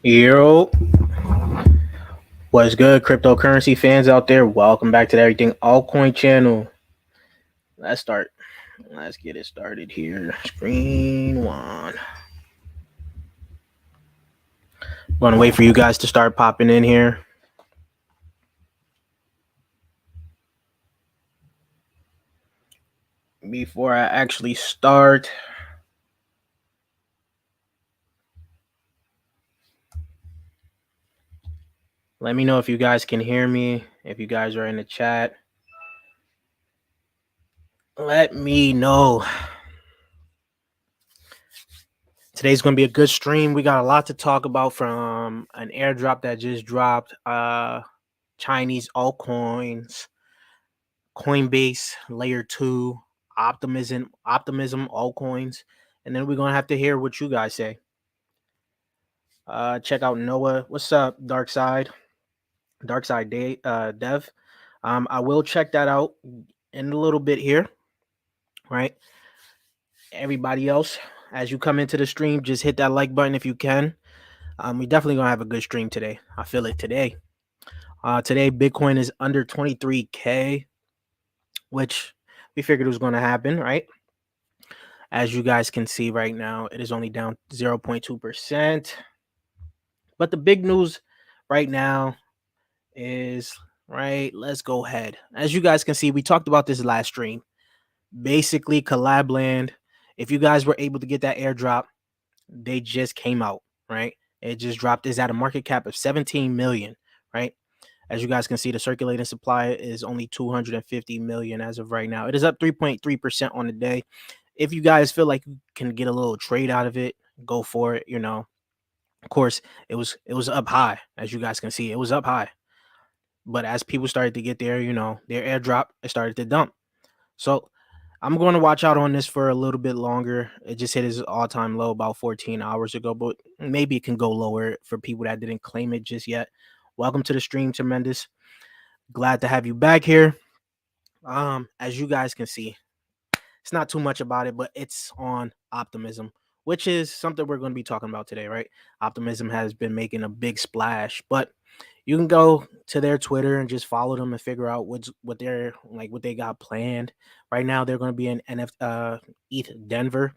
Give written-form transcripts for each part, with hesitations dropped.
Yo, what's good, cryptocurrency fans out there? Welcome back to the EverythingAltcoin channel. Let's start. Let's get it started here. Screen one. Gonna wait for you guys to start popping in here. Before I actually start, let me know if you guys can hear me. If you guys are in the chat, let me know. Today's going to be a good stream. We got a lot to talk about from an airdrop that just dropped. Chinese altcoins, Coinbase, Layer 2, Optimism, Altcoins. And then we're going to have to hear what you guys say. Check out Noah. What's up, Dark Side Dev. I will check that out in a little bit here, right? Everybody else, as you come into the stream, just hit that like button if you can. We definitely going to have a good stream today. I feel it today. Today, Bitcoin is under 23K, which we figured was going to happen, right? As you guys can see right now, it is only down 0.2%. But the big news right now is, right, let's go ahead. As you guys can see, we talked about this last stream. Basically, Collab Land, if you guys were able to get that airdrop, they just came out, right? It just dropped. Is at a market cap of 17 million, right? As you guys can see, the circulating supply is only 250 million as of right now. It is up 3.3% on the day. If you guys feel like you can get a little trade out of it, go for it. Of course, it was up high. As you guys can see, it was up high. But as people started to get their airdrop, it started to dump. So I'm going to watch out on this for a little bit longer. It just hit its all-time low about 14 hours ago, but maybe it can go lower for people that didn't claim it just yet. Welcome to the stream, Tremendous. Glad to have you back here. As you guys can see, it's not too much about it, but it's on Optimism, which is something we're going to be talking about today, right? Optimism has been making a big splash, but you can go to their Twitter and just follow them and figure out what they got planned. Right now, they're going to be in ETH Denver.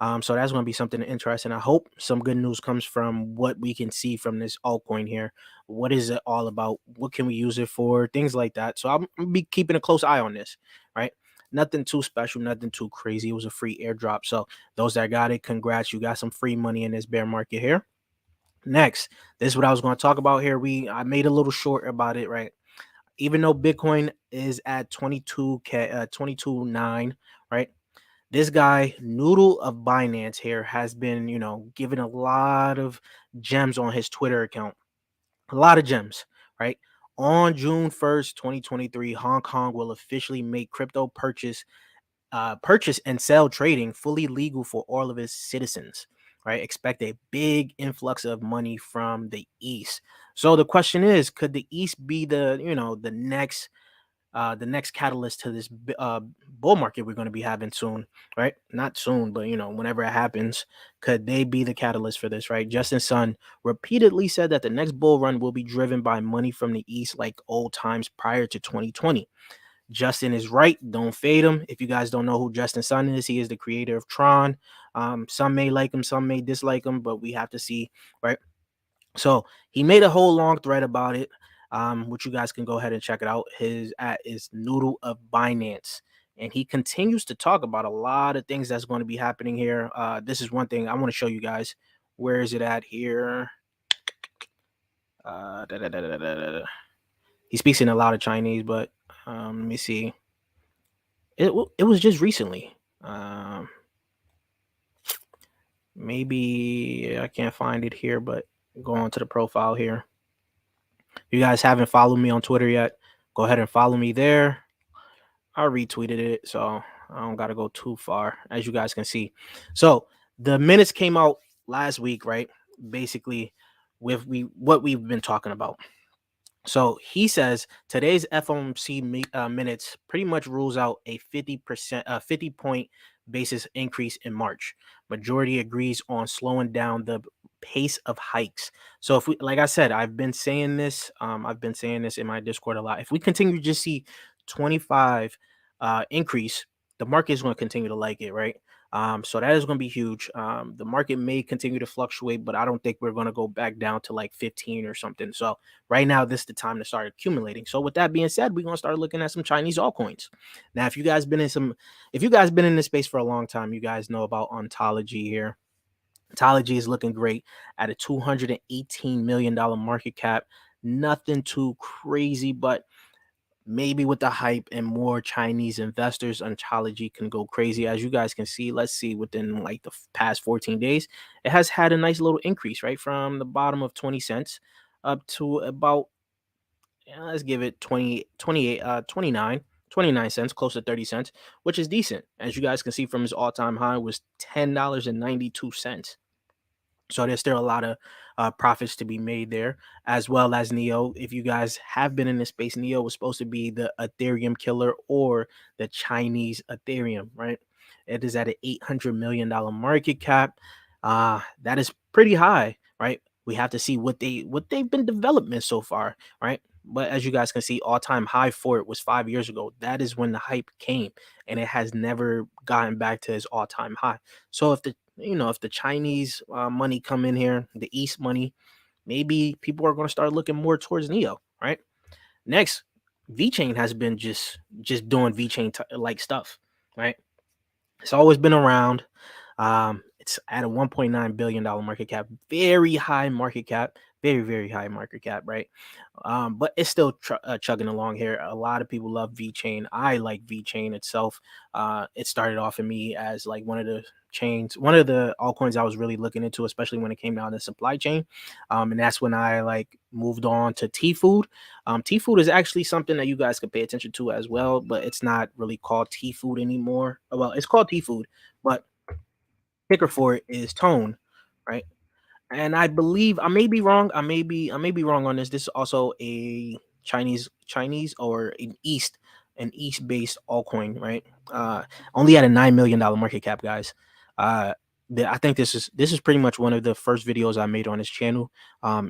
So that's going to be something interesting. I hope some good news comes from what we can see from this altcoin here. What is it all about? What can we use it for? Things like that. So I'm going to be keeping a close eye on this, right? Nothing too special, nothing too crazy. It was a free airdrop. So those that got it, congrats. You got some free money in this bear market here. Next, this is what I was going to talk about here. I made a little short about it, right? Even though Bitcoin is at 22K, 22.9, right? This guy, Noodle of Binance here, has been, giving a lot of gems on his Twitter account. A lot of gems, right? On June 1st, 2023, Hong Kong will officially make crypto purchase and sell trading fully legal for all of its citizens, right? Expect a big influx of money from the East. So the question is, could the East be the next catalyst to this bull market we're going to be having soon, right? Not soon, but whenever it happens, could they be the catalyst for this, right? Justin Sun repeatedly said that the next bull run will be driven by money from the East like old times prior to 2020. Justin is right. Don't fade him. If you guys don't know who Justin Sun is, he is the creator of Tron. Some may like him, some may dislike him, but we have to see, right? So he made a whole long thread about it, which you guys can go ahead and check it out. His at is Noodle of Binance. And he continues to talk about a lot of things that's going to be happening here. This is one thing I want to show you guys. Where is it at here? He speaks in a lot of Chinese, but let me see. It was just recently. Maybe I can't find it here, but go on to the profile here. If you guys haven't followed me on Twitter yet, go ahead and follow me there. I retweeted it, so I don't got to go too far, as you guys can see. So the minutes came out last week, right? Basically, with what we've been talking about. So he says today's FOMC minutes pretty much rules out a 50 point basis increase in March. Majority agrees on slowing down the pace of hikes. So if we, like I said, I've been saying this in my Discord a lot. If we continue to just see 25 increase, the market is going to continue to like it, right? So that is going to be huge. The market may continue to fluctuate, but I don't think we're going to go back down to like 15 or something. So right now, this is the time to start accumulating. So with that being said, we're going to start looking at some Chinese altcoins. Now, if you guys been in this space for a long time, you guys know about ontology here. Ontology is looking great at a $218 million market cap. Nothing too crazy, but maybe with the hype and more Chinese investors, Ontology can go crazy. As you guys can see, let's see, within like the past 14 days, it has had a nice little increase, right? From the bottom of 20 cents up to about, let's give it 29 cents, close to 30 cents, which is decent. As you guys can see from his all-time high was $10.92. So there's still a lot of profits to be made there, as well as Neo. If you guys have been in this space, Neo was supposed to be the Ethereum killer or the Chinese Ethereum, right? It is at an $800 million market cap. That is pretty high, right? We have to see what they've been developing so far, right? But as you guys can see, all-time high for it was 5 years ago. That is when the hype came, and it has never gotten back to its all-time high. So if the Chinese money come in here, the East money, maybe people are going to start looking more towards Neo, right? Next, VeChain has been just doing VeChain like stuff, right? It's always been around. It's at a $1.9 billion market cap, very high market cap, very, very high market cap, right? But it's still chugging along here. A lot of people love VeChain. I like VeChain itself. It started off in me as like one of the altcoins I was really looking into, especially when it came down to supply chain. And that's when I like moved on to T Food. T Food is actually something that you guys could pay attention to as well, but it's not really called T Food anymore. Well, it's called T Food, but ticker for it is Tone, right? And I believe I may be wrong. I may be wrong on this. This is also a Chinese or an East based altcoin, right? Only at a $9 million market cap, guys. Uh, I think this is pretty much one of the first videos I made on this channel.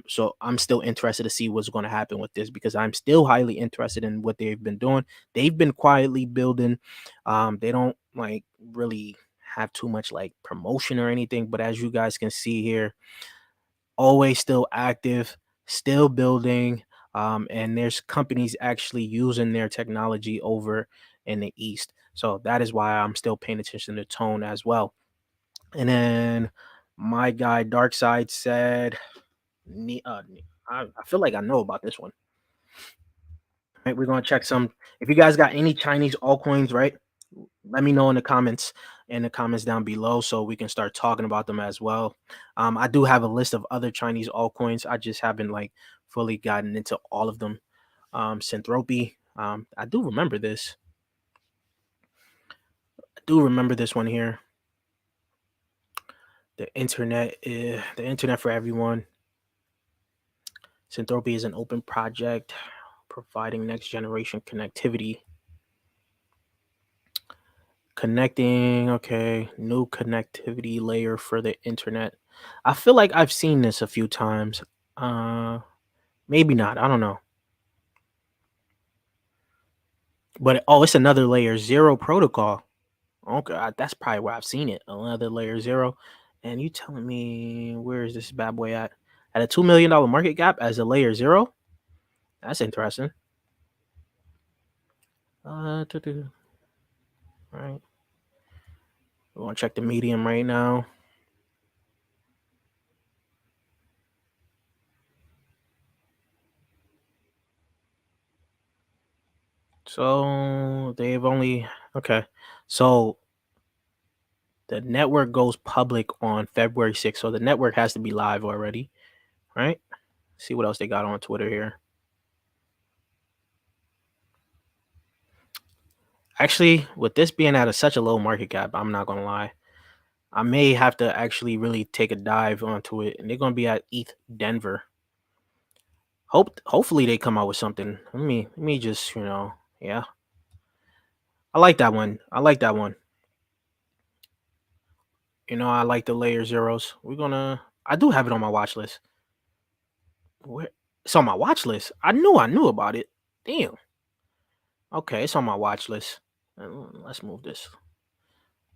So I'm still interested to see what's going to happen with this because I'm still highly interested in what they've been doing. They've been quietly building. They don't like really have too much like promotion or anything, but as you guys can see here, always still active, still building, and there's companies actually using their technology over in the East. So that is why I'm still paying attention to Tone as well. And then my guy Dark Side said, I feel like I know about this one. Right, we're gonna check some. If you guys got any Chinese altcoins, right? Let me know in the comments down below so we can start talking about them as well. I do have a list of other Chinese altcoins. I just haven't like fully gotten into all of them. Synthropy. I do remember this. I do remember this one here. The internet for everyone. Synthropy is an open project providing next generation connectivity. Connecting, okay, new connectivity layer for the internet. I feel like I've seen this a few times. Uh, Maybe not. I don't know. But oh, it's another layer zero protocol. Okay, that's probably where I've seen it. Another layer zero. And you telling me where is this bad boy at? At a $2 million market cap as a layer zero? That's interesting. Right. We're gonna check the medium right now. So they've only okay. So the network goes public on February 6th. So the network has to be live already, right? See what else they got on Twitter here. Actually, with this being at such a low market cap, I'm not gonna lie. I may have to actually really take a dive onto it, and they're gonna be at ETH Denver. Hopefully they come out with something. Let me just yeah. I like that one. I like that one. I like the layer zeros. We're gonna I do have it on my watch list. Where it's on my watch list. I knew about it. Damn. Okay, it's on my watch list. Let's move this.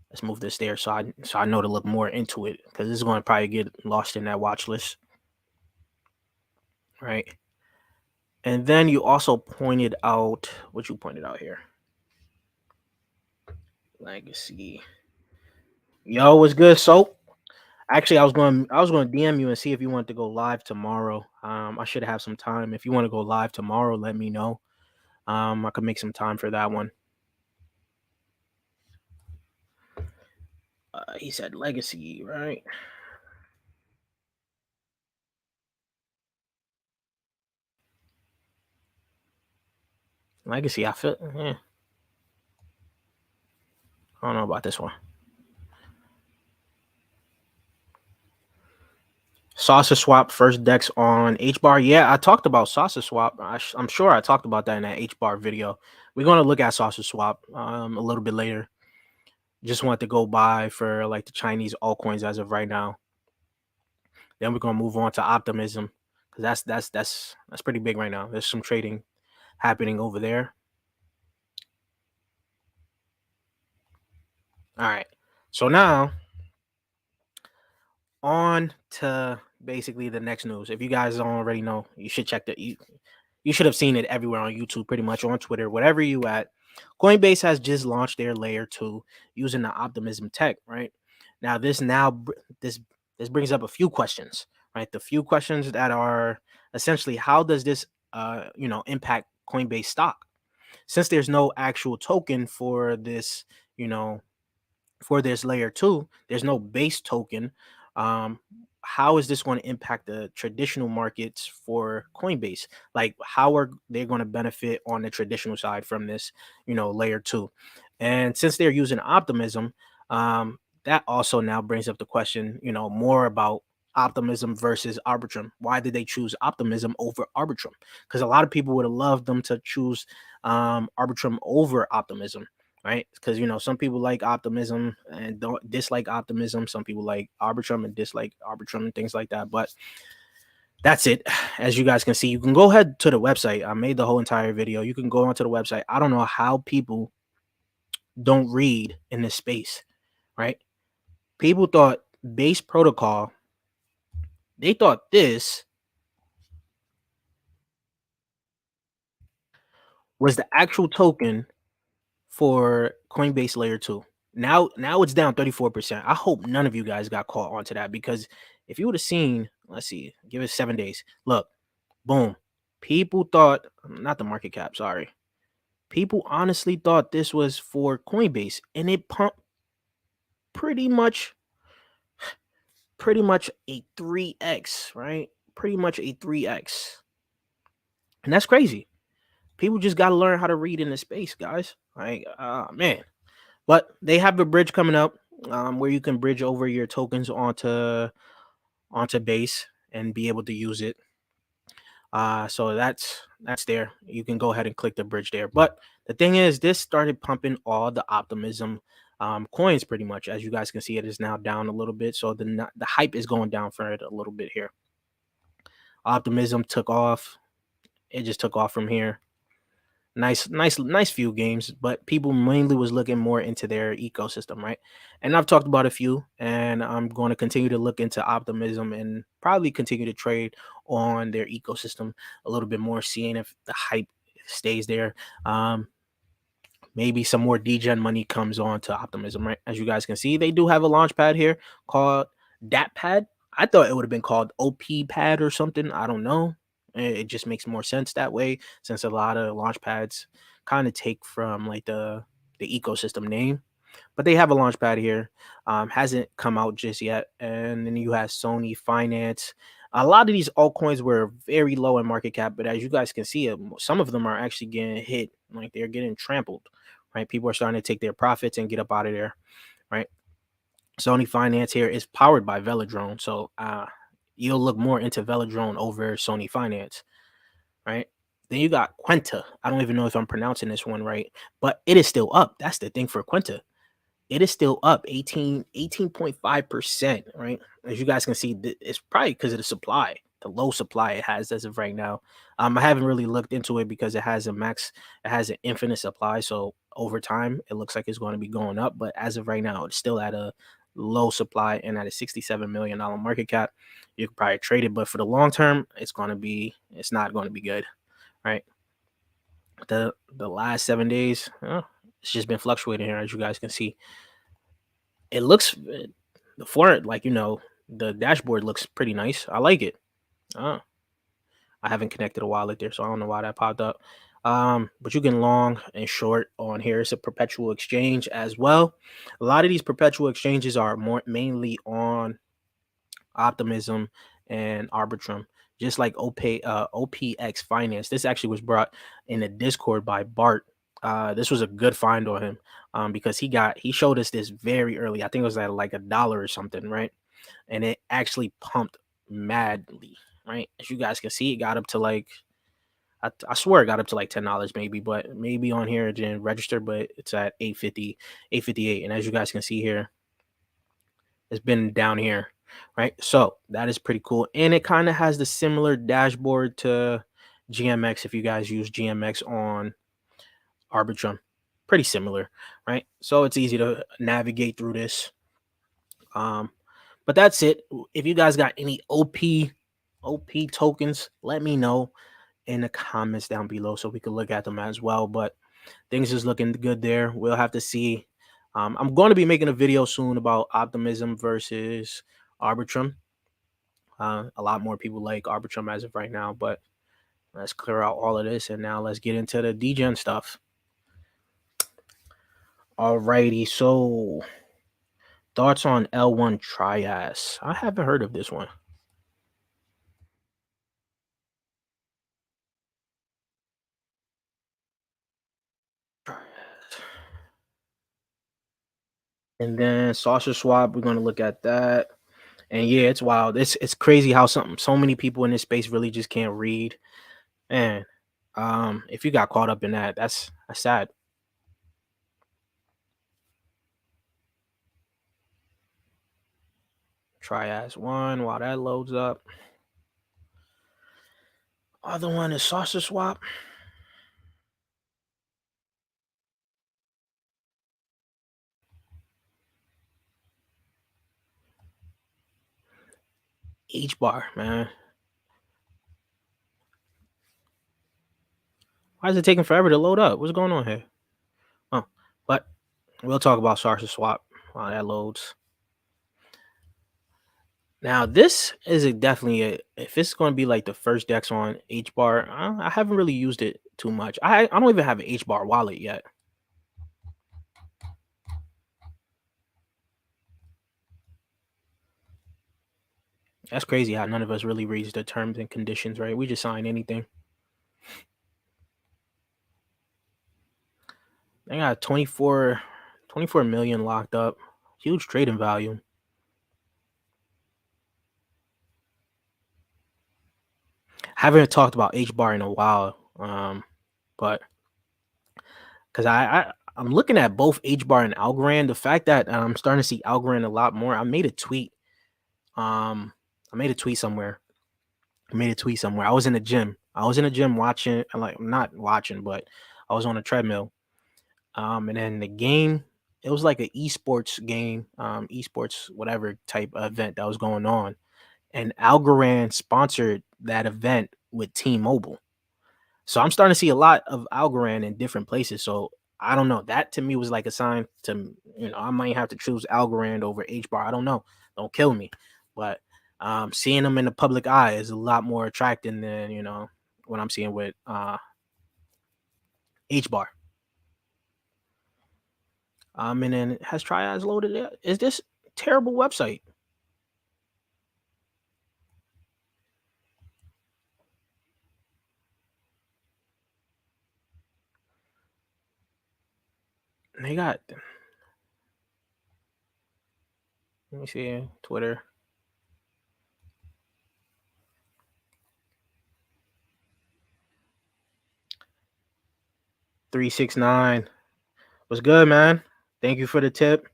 Let's move this there so I know to look more into it because this is going to probably get lost in that watch list, right? And then you also pointed out what you pointed out here. Legacy. Yo, what's good? So actually, I was going to DM you and see if you wanted to go live tomorrow. I should have some time. If you want to go live tomorrow, let me know. I could make some time for that one. He said legacy, right? Legacy. I feel. Yeah, I don't know about this one. Sausage swap first decks on H bar. Yeah, I talked about sausage swap. I'm sure I talked about that in that H bar video. We're gonna look at sausage swap a little bit later. Just want to go by for like the Chinese altcoins as of right now. Then we're gonna move on to optimism because that's pretty big right now. There's some trading happening over there. All right. So now on to basically the next news. If you guys don't already know, you should check that. You should have seen it everywhere on YouTube, pretty much on Twitter, whatever you at. Coinbase has just launched their layer 2 using the Optimism tech, right? Now this brings up a few questions, right? The few questions that are essentially how does this impact Coinbase stock? Since there's no actual token for this, you know, for this layer 2, there's no base token. um how is this going to impact the traditional markets for Coinbase? Like how are they going to benefit on the traditional side from this, layer 2? And since they're using optimism, that also now brings up the question, more about optimism versus arbitrum. Why did they choose optimism over arbitrum? Because a lot of people would have loved them to choose arbitrum over optimism, right? Because some people like optimism and don't dislike optimism. Some people like arbitrum and dislike arbitrum and things like that. But that's it. As you guys can see, you can go ahead to the website. I made the whole entire video. You can go onto the website. I don't know how people don't read in this space, right? People thought base protocol, they thought this was the actual token for Coinbase layer 2. Now it's down 34%. I hope none of you guys got caught onto that because if you would have seen, let's see, give it 7 days. Look, boom. People thought, not the market cap, sorry. People honestly thought this was for Coinbase and it pumped pretty much a 3x, right? Pretty much a 3x. And that's crazy. People just got to learn how to read in the space, guys. Like, man. But they have a bridge coming up where you can bridge over your tokens onto base and be able to use it. So that's there. You can go ahead and click the bridge there. But the thing is, this started pumping all the optimism coins pretty much. As you guys can see, it is now down a little bit. So the hype is going down for it a little bit here. Optimism took off. It just took off from here. Nice few games, but people mainly was looking more into their ecosystem, right? And I've talked about a few, and I'm going to continue to look into optimism and probably continue to trade on their ecosystem a little bit more, seeing if the hype stays there. Maybe some more degen money comes on to optimism, right? As you guys can see, they do have a launch pad here called dat pad. I thought it would have been called OP pad or something. I don't know. It just makes more sense that way, since a lot of launch pads kind of take from like the ecosystem name. But they have a launch pad here. Hasn't come out just yet. And then you have Sony Finance. A lot of these altcoins were very low in market cap, but as you guys can see, some of them are actually getting hit. Like they're getting trampled, right? People are starting to take their profits and get up out of there, right? Sony Finance here is powered by Velodrone. So you'll look more into Velodrone over Sony Finance, right? Then you got Quenta. I don't even know if I'm pronouncing this one right, but it is still up. That's the thing for Quenta. it is still up 18.5%, right? As you guys can see, it's probably because of the supply, the low supply it has as of right now. I haven't really looked into it because it has it has an infinite supply. So over time, it looks like it's going to be going up. But as of right now, it's still at a low supply and at a $67 million market cap. You could probably trade it, but for the long term, it's not going to be good, right? The last 7 days, it's just been fluctuating here, as you guys can see. It looks the front, like, the dashboard looks pretty nice. I like it. uh, I haven't connected a wallet there, so I don't know why that popped up. But you can long and short on here. It's a perpetual exchange as well. A lot of these perpetual exchanges are more mainly on Optimism and Arbitrum, just like OPX Finance. This actually was brought in the Discord by Bart. This was a good find on him, because he showed us this very early. I think it was at like $1 or something, right? And it actually pumped madly, right? As you guys can see, it got up to like, I swear it got up to like $10 maybe, but maybe on here it didn't register, but it's at 850, 858. And as you guys can see here, it's been down here, right? So that is pretty cool. And it kind of has the similar dashboard to GMX if you guys use GMX on Arbitrum. Pretty similar, right? So it's easy to navigate through this. But that's it. If you guys got any OP tokens, let me know in the comments down below so we can look at them as well. But things is looking good there. We'll have to see. I'm going to be making a video soon about Optimism versus Arbitrum. A lot more people like Arbitrum as of right now, but let's clear out all of this and now let's get into the degen stuff. Alrighty, so thoughts on L1 Trias? I haven't heard of this one. And then Sausage Swap, we're gonna look at that. And yeah, it's wild. It's crazy how so many people in this space really just can't read. And if you got caught up in that, that's sad. Trias one while that loads up. Other one is Sausage Swap. H bar, man. Why is it taking forever to load up? What's going on here? Oh, but we'll talk about Sausage Swap while that loads. Now, this is definitely if it's going to be like the first DEX on H bar. I haven't really used it too much. I don't even have an H bar wallet yet. That's crazy how none of us really reads the terms and conditions, right? We just sign anything. They got 24 million locked up. Huge trading value. Haven't talked about H bar in a while, but because I'm looking at both H bar and Algorand. The fact that I'm starting to see Algorand a lot more. I made a tweet. I made a tweet somewhere. I was in the gym. Watching, like, not watching, but I was on a treadmill. And then the game, it was like an esports game, esports whatever type of event that was going on, and Algorand sponsored that event with T-Mobile. So I'm starting to see a lot of Algorand in different places. So I don't know. That to me was like a sign to, I might have to choose Algorand over H bar. I don't know. Don't kill me. But seeing them in the public eye is a lot more attracting than, what I'm seeing with H bar. And then it has Triads loaded. Is this terrible website? They got, let me see, Twitter. $369. What's good, man? Thank you for the tip.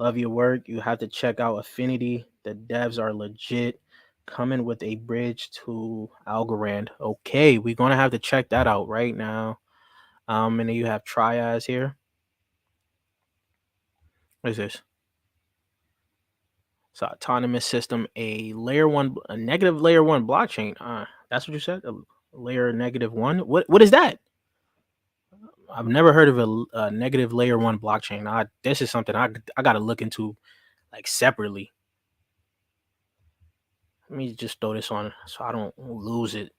Love your work. You have to check out Affinity. The devs are legit. Coming with a bridge to Algorand. Okay, we're gonna have to check that out right now. And then you have Trias here. What is this? So autonomous system, a negative layer one blockchain. That's what you said. A layer negative one. What is that? I've never heard of a negative layer one blockchain. This is something I got to look into like separately. Let me just throw this on so I don't lose it.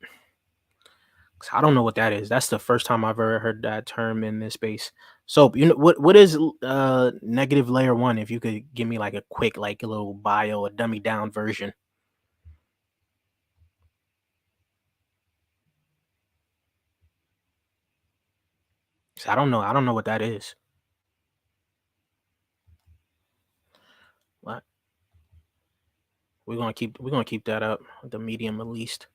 'Cause I don't know what that is. That's the first time I've ever heard that term in this space. So you know what is negative layer one? If you could give me like a quick like a little bio, a dummy down version. 'Cause I don't know. I don't know what that is. What we're gonna keep that up, the medium at least.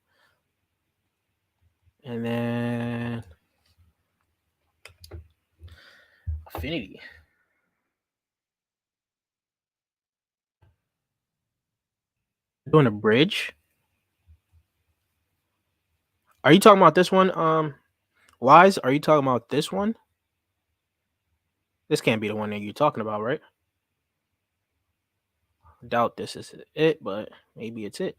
And then Affinity. Doing a bridge. Are you talking about this one? Wise, are you talking about this one? This can't be the one that you're talking about, right? Doubt this is it, but maybe it's it.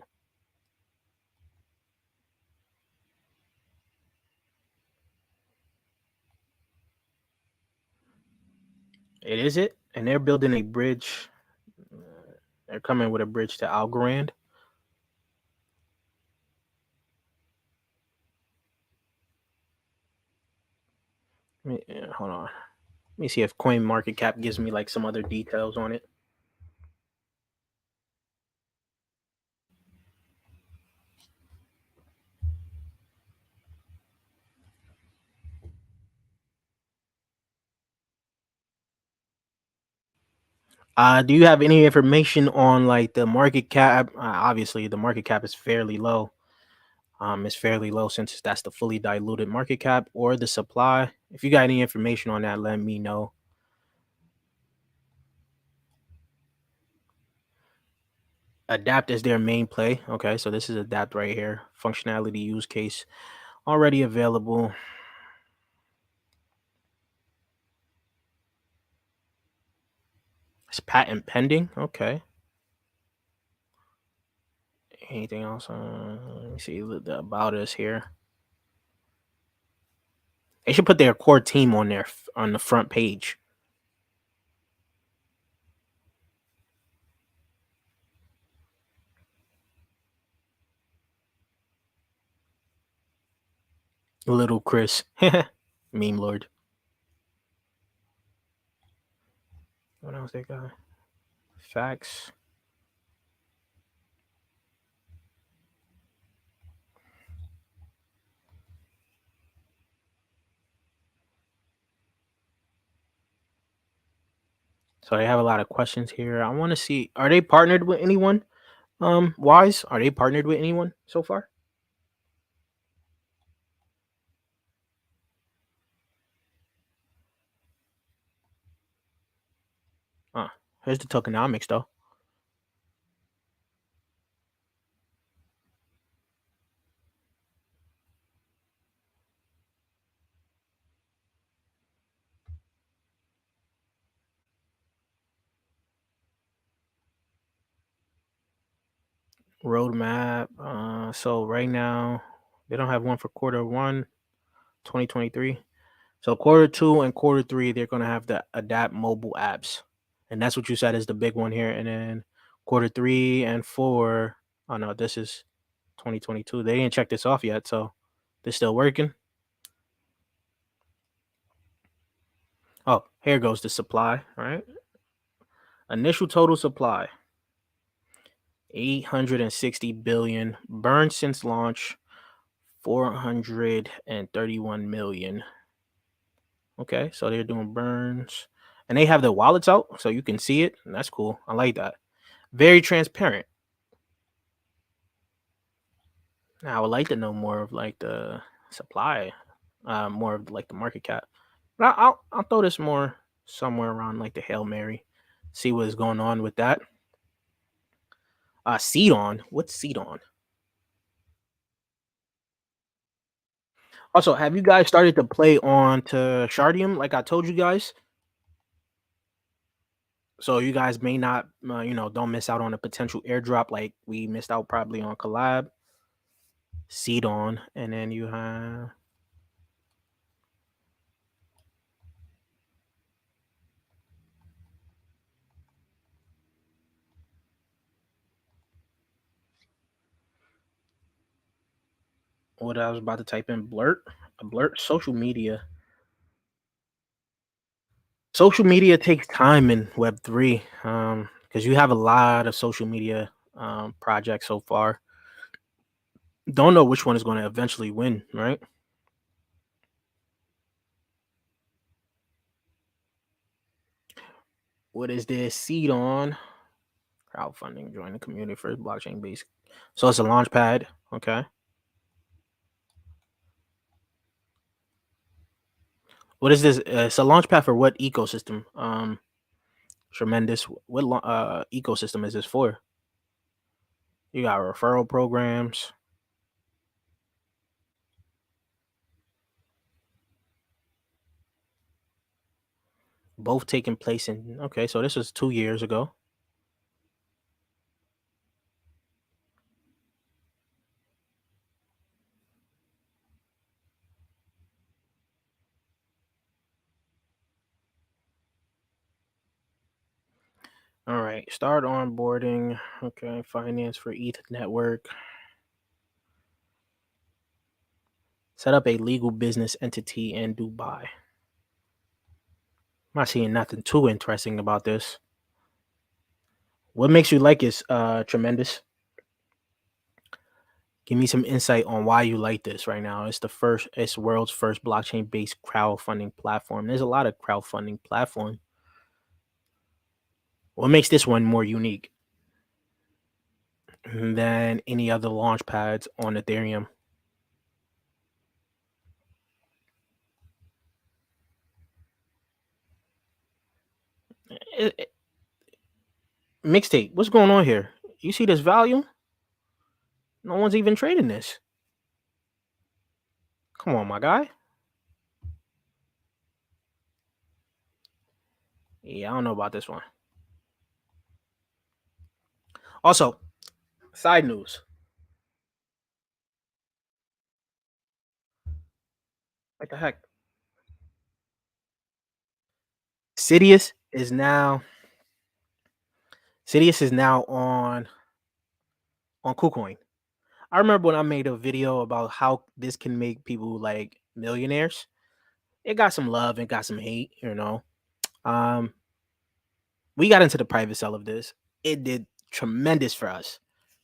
It is it, and they're building a bridge. They're coming with a bridge to Algorand. Hold on. Let me see if Coin Market Cap gives me like some other details on it. Do you have any information on like the market cap? Obviously, the market cap is fairly low. It's fairly low since that's the fully diluted market cap or the supply. If you got any information on that, let me know. Adapt is their main play. Okay, so this is Adapt right here. Functionality use case already available. It's patent pending. Okay. Anything else? Let me see the about us here. They should put their core team on there on the front page. Little Chris, meme lord. What else they got? Facts. So they have a lot of questions here. I want to see, are they partnered with anyone? Wise, are they partnered with anyone so far? Here's the tokenomics though. Roadmap. So right now they don't have one for quarter one, 2023. So quarter two and quarter three, they're gonna have the adapt mobile apps, and that's what you said is the big one here. And then quarter three and four. Oh no, this is 2022. They didn't check this off yet, so they're still working. Oh, here goes the supply. All right, initial total supply 860 billion. Burn since launch 431 million. Okay, so they're doing burns, and they have the wallets out, so you can see it. And that's cool. I like that. Very transparent. Now, I would like to know more of like the supply, more of like the market cap. But I'll throw this more somewhere around like the Hail Mary. See what is going on with that. Seed on. What's seed on? Also, have you guys started to play on to Shardium like I told you guys? So you guys may not, don't miss out on a potential airdrop like we missed out probably on collab. Seed on, and then you have what I was about to type in blurt. A blurt social media. Social media takes time in Web3 because you have a lot of social media projects so far. Don't know which one is going to eventually win, right? What is this? Seed on crowdfunding. Join the community first blockchain base. So it's a launch pad. Okay. What is this? It's a launch pad for what ecosystem? Tremendous. What ecosystem is this for? You got referral programs. Both taking place in. Okay, so this was 2 years ago. All right, start onboarding. Okay, finance for ETH network. Set up a legal business entity in Dubai. I'm not seeing nothing too interesting about this. What makes you like this? Tremendous. Give me some insight on why you like this right now. It's world's first blockchain-based crowdfunding platform. There's a lot of crowdfunding platform. What makes this one more unique than any other launch pads on Ethereum? Mixtape, what's going on here? You see this volume? No one's even trading this. Come on, my guy. Yeah, I don't know about this one. Also, side news. What the heck? Sidious is now on KuCoin. I remember when I made a video about how this can make people like millionaires. It got some love and got some hate, Um, we got into the private sale of this. It did tremendous for us.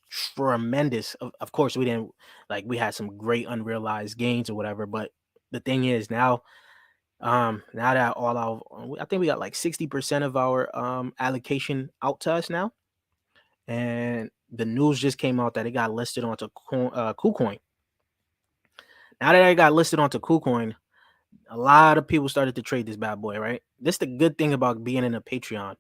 Tremendous. Of course, we didn't like we had some great unrealized gains or whatever, but the thing is now that all our I think we got like 60% of our allocation out to us now. And the news just came out that it got listed onto KuCoin. Now that it got listed onto KuCoin, a lot of people started to trade this bad boy, right? This is the good thing about being in a Patreon.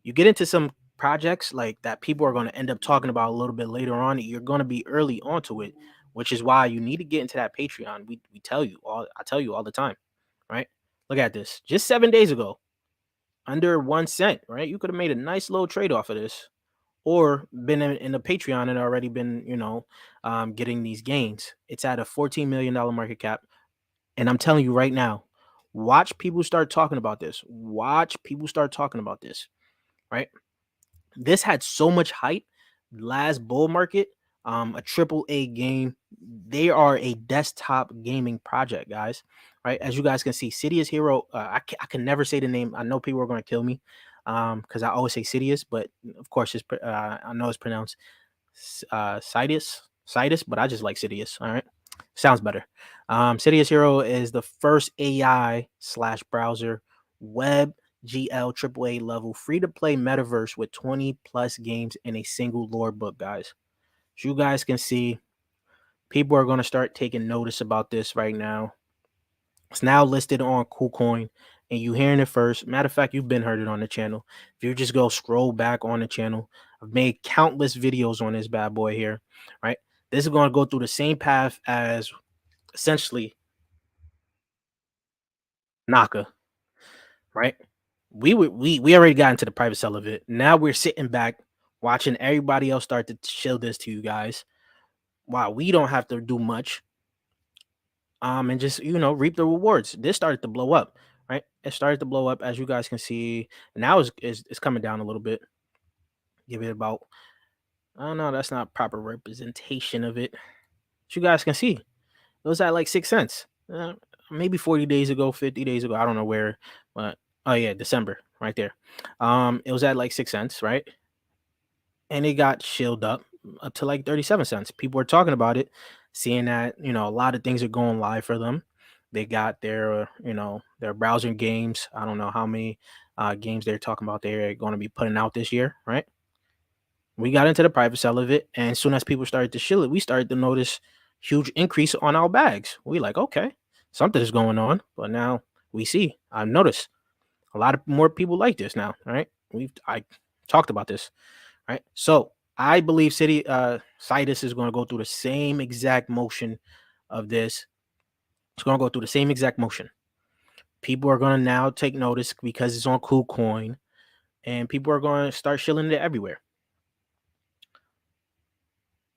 You get into some projects like that people are going to end up talking about a little bit later on. You're going to be early onto it, which is why you need to get into that Patreon. We tell you all, I tell you all the time, right? Look at this. Just 7 days ago, under 1 cent, right? You could have made a nice little trade off of this, or been in the Patreon and already been, getting these gains. It's at a $14 million market cap. And I'm telling you right now, watch people start talking about this. Watch people start talking about this, right? This had so much hype last bull market. A triple A game. They are a desktop gaming project, guys. Right, as you guys can see, Sidious Hero. I can never say the name. I know people are going to kill me, because I always say Sidious, but of course I know it's pronounced Sidious, but I just like Sidious. All right, sounds better. Sidious Hero is the first AI slash browser web GL AAA level free to play metaverse with 20 plus games in a single lore book, guys. As you guys can see, people are going to start taking notice about this right now. It's now listed on KuCoin and you hearing it first. Matter of fact, you've been heard it on the channel. If you just go scroll back on the channel, I've made countless videos on this bad boy here, right? This is going to go through the same path as essentially Naka, right? We already got into the private sell of it. Now we're sitting back watching everybody else start to shill this to you guys. Wow, we don't have to do much. And just reap the rewards. This started to blow up, right? It started to blow up, as you guys can see. Now it's coming down a little bit. Give it about, I don't know, that's not proper representation of it. As you guys can see, it was at like 6 cents. Maybe 40 days ago, 50 days ago. I don't know where, but oh yeah, December, right there. It was at like 6 cents, right? And it got shilled up to like 37 cents. People were talking about it, seeing that, a lot of things are going live for them. They got their, their browser games. I don't know how many games they're talking about they're going to be putting out this year, right? We got into the private sell of it, and as soon as people started to shill it, we started to notice huge increase on our bags. We like, okay, something's going on. But now I've noticed a lot of more people like this now, right? I talked about this, right? So I believe Citus is going to go through the same exact motion of this. It's going to go through the same exact motion. People are going to now take notice because it's on KuCoin, and people are going to start shilling it everywhere.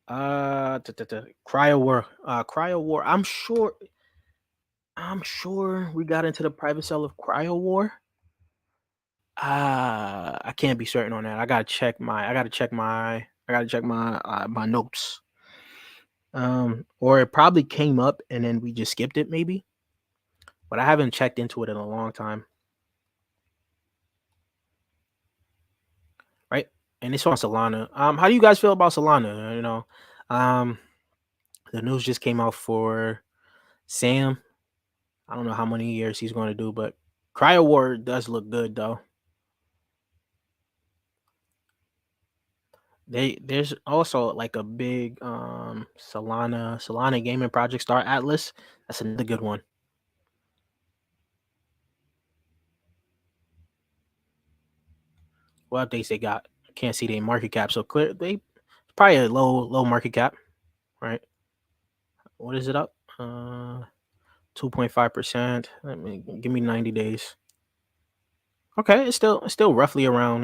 Cryo War. I'm sure we got into the private sale of Cryo War. I can't be certain on that. I gotta check my my notes. Or it probably came up and then we just skipped it, maybe. But I haven't checked into it in a long time. Right? And it's on Solana. How do you guys feel about Solana? The news just came out for Sam. I don't know how many years he's going to do, but Cryo War does look good though. There's also like a big Solana gaming project, Star Atlas. That's another good one. What updates they got? Can't see their market cap, so clear they probably a low market cap, right? What is it up? 2.5%. Let me give me 90 days. Okay, it's still roughly around,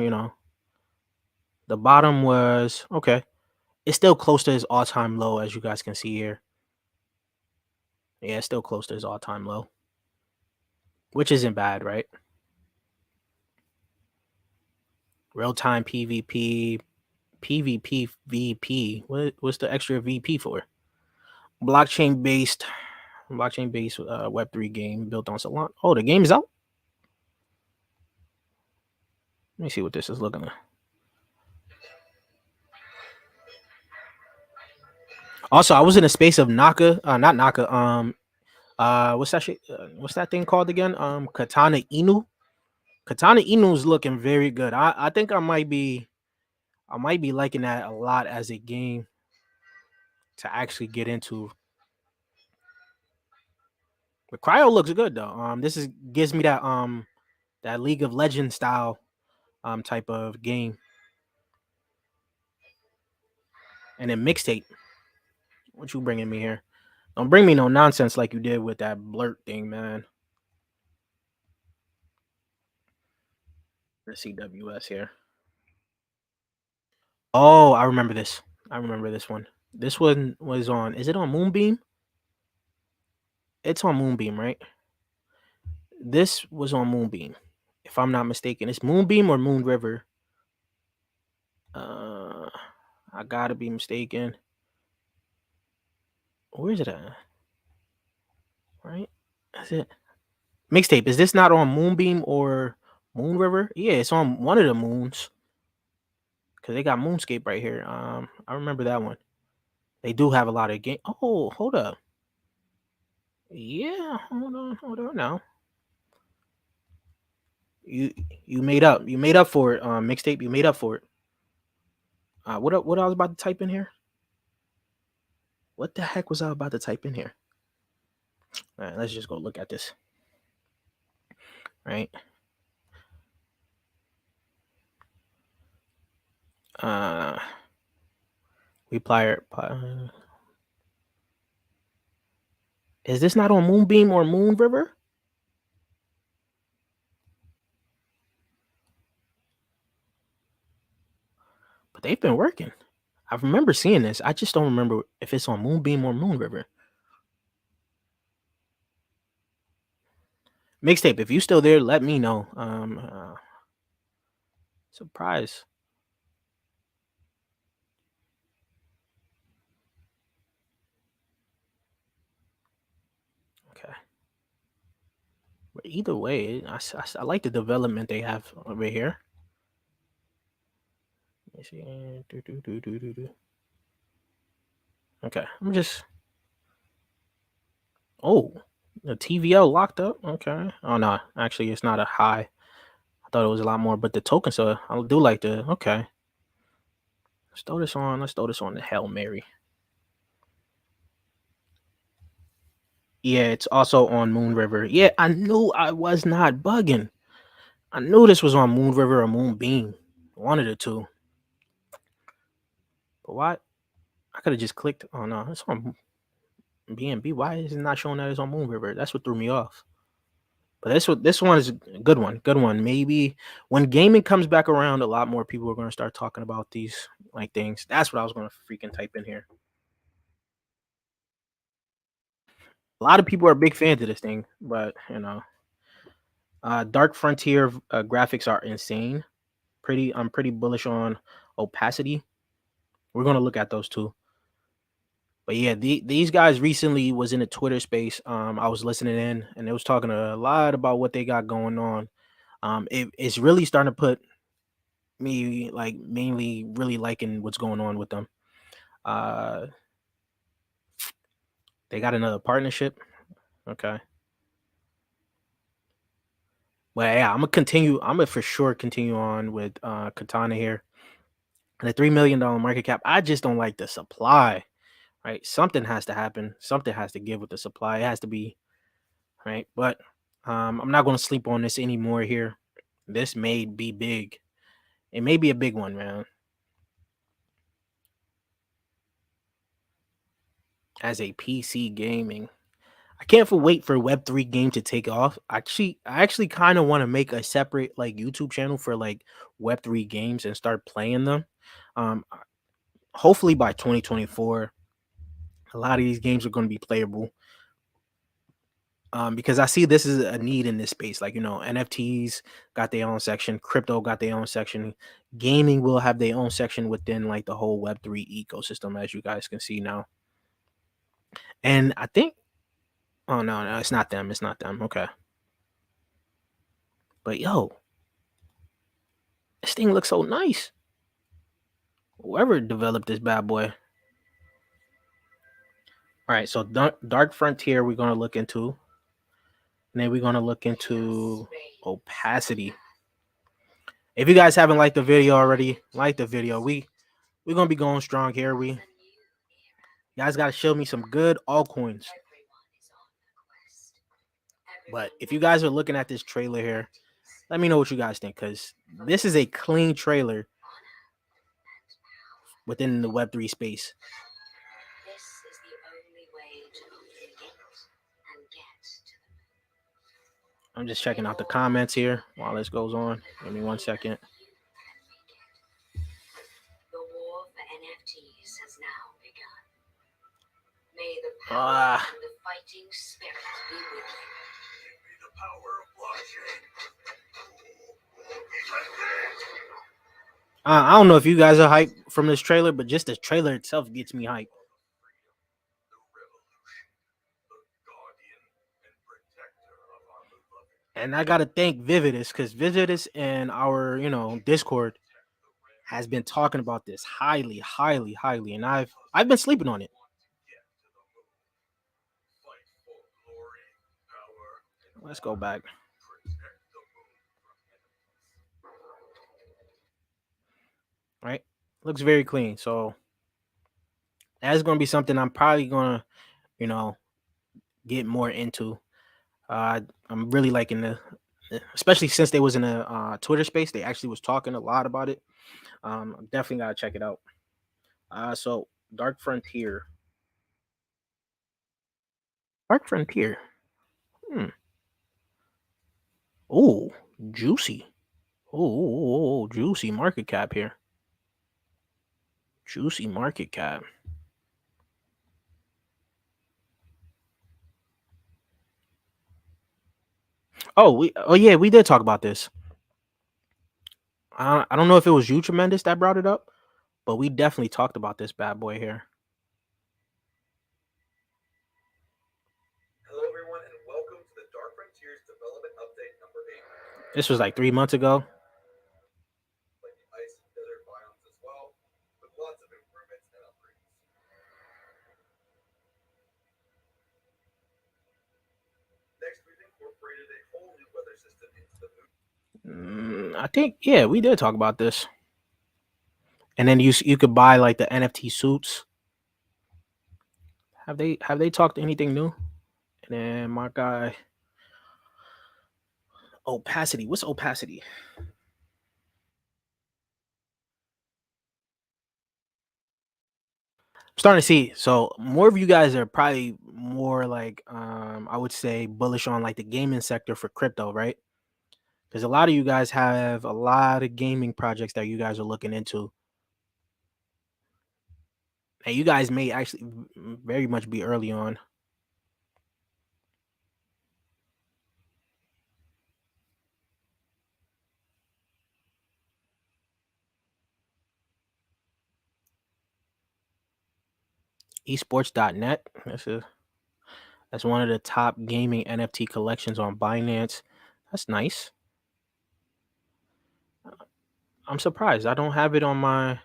the bottom was okay. It's still close to his all-time low, as you guys can see here. Yeah, it's still close to his all-time low, which isn't bad, right? Real-time PvP, PvP, VP. What's the extra VP for? Blockchain-based Web3 game built on Solana. Oh, the game is out. Let me see what this is looking like. Also, I was in a space of Naka, not Naka. What's that shit? What's that thing called again? Katana Inu. Katana Inu is looking very good. I think I might be liking that a lot as a game to actually get into. But Cryo looks good though. Gives me that League of Legends style type of game. And then mixtape. What you bringing me here? Don't bring me no nonsense like you did with that blurt thing, man. The CWS here. Oh, I remember this. I remember this one. This one was on. Is it on Moonbeam? It's on Moonbeam, right? This was on Moonbeam, if I'm not mistaken. It's Moonbeam or Moon River. I gotta be mistaken. Where is it at? Right? That's it. Mixtape. Is this not on Moonbeam or Moon River? Yeah, it's on one of the moons. Cause they got Moonscape right here. I remember that one. They do have a lot of game. Oh, hold up. Yeah, hold on now. You made up for it. Mixtape. You made up for it. What I was about to type in here? What the heck was I about to type in here? All right, let's just go look at this. right? We apply. Is this not on Moonbeam or Moon River? But they've been working. I remember seeing this. I just don't remember if it's on Moonbeam or Moon River. Mixtape, if you still there, let me know. Surprise. Okay. But either way, I like the development they have over here. Let me see. Okay, I'm just. Oh, the TVL locked up. Okay. Oh no, actually, it's not a high. I thought it was a lot more, but the token. So I do like the. Okay. Let's throw this on. Let's throw this on the Hail Mary. Yeah, it's also on Moon River. Yeah, I knew I was not bugging. I knew this was on Moon River or Moonbeam. One of the two. But why? I could have just clicked. Oh no, it's on BNB. Why is it not showing that it's on Moon River? That's what threw me off. But this one is a good one. Good one. Maybe when gaming comes back around, a lot more people are going to start talking about these like things. That's what I was going to freaking type in here. A lot of people are big fans of this thing, but Dark Frontier graphics are insane. I'm pretty bullish on opacity. We're going to look at those too. But yeah, these guys recently was in a Twitter space. I was listening in, and they was talking a lot about what they got going on. It's really starting to put me like mainly really liking what's going on with them. Uh, they got another partnership. Okay, but yeah, I'm gonna continue. I'm gonna for sure continue on with Katana here. The $3 million market cap. I just don't like the supply. Right, something has to happen. Something has to give with the supply. It has to be right, but I'm not gonna sleep on this anymore here. This may be big. It may be a big one, man. As a PC gaming, I can't wait for Web3 game to take off. I actually kind of want to make a separate like YouTube channel for like Web3 games and start playing them. Um, hopefully by 2024, a lot of these games are going to be playable. Because I see this is a need in this space. Like, NFTs got their own section, crypto got their own section, gaming will have their own section within like the whole Web3 ecosystem, as you guys can see now. And I think, oh no, it's not them. It's not them. Okay. But yo, this thing looks so nice. Whoever developed this bad boy. All right, so Dark Frontier we're gonna look into, and then we're gonna look into opacity. If you guys haven't liked the video already, like the video. We're gonna be going strong here. You guys gotta show me some good altcoins. But if you guys are looking at this trailer here, let me know what you guys think, because this is a clean trailer within the Web3 space. I'm just checking out the comments here while this goes on. Give me 1 second. The war for NFTs has now begun. May the power and the fighting spirit be with you. Give me the power of blockchain. I don't know if you guys are hyped from this trailer, but just the trailer itself gets me hyped. And I gotta thank Vividus, because Vividus and our Discord has been talking about this highly, highly, highly, and I've been sleeping on it. Let's go back. Right, looks very clean. So that's gonna be something I'm probably gonna, get more into. I'm really liking especially since they was in a Twitter space. They actually was talking a lot about it. Definitely gotta check it out. So Dark Frontier. Dark Frontier. Hmm. Oh, juicy. Oh, juicy market cap here. Juicy market cap. Oh yeah, we did talk about this. I don't know if it was you, Tremendous, that brought it up, but we definitely talked about this bad boy here. Hello, everyone, and welcome to the Dark Frontiers Development Update number 8. This was like 3 months ago. Like the ice and desert biomes as well, with lots of improvements and upgrades. Next, we've incorporated a whole new weather system into the moon. I think we did talk about this. And then you could buy like the NFT suits. Have they talked anything new? And then my guy, opacity. What's opacity? I'm starting to see. So more of you guys are probably more like I would say bullish on like the gaming sector for crypto, right? Because a lot of you guys have a lot of gaming projects that you guys are looking into. And you guys may actually very much be early on. Esports.net. That's one of the top gaming NFT collections on Binance. That's nice. I'm surprised. I don't have it on my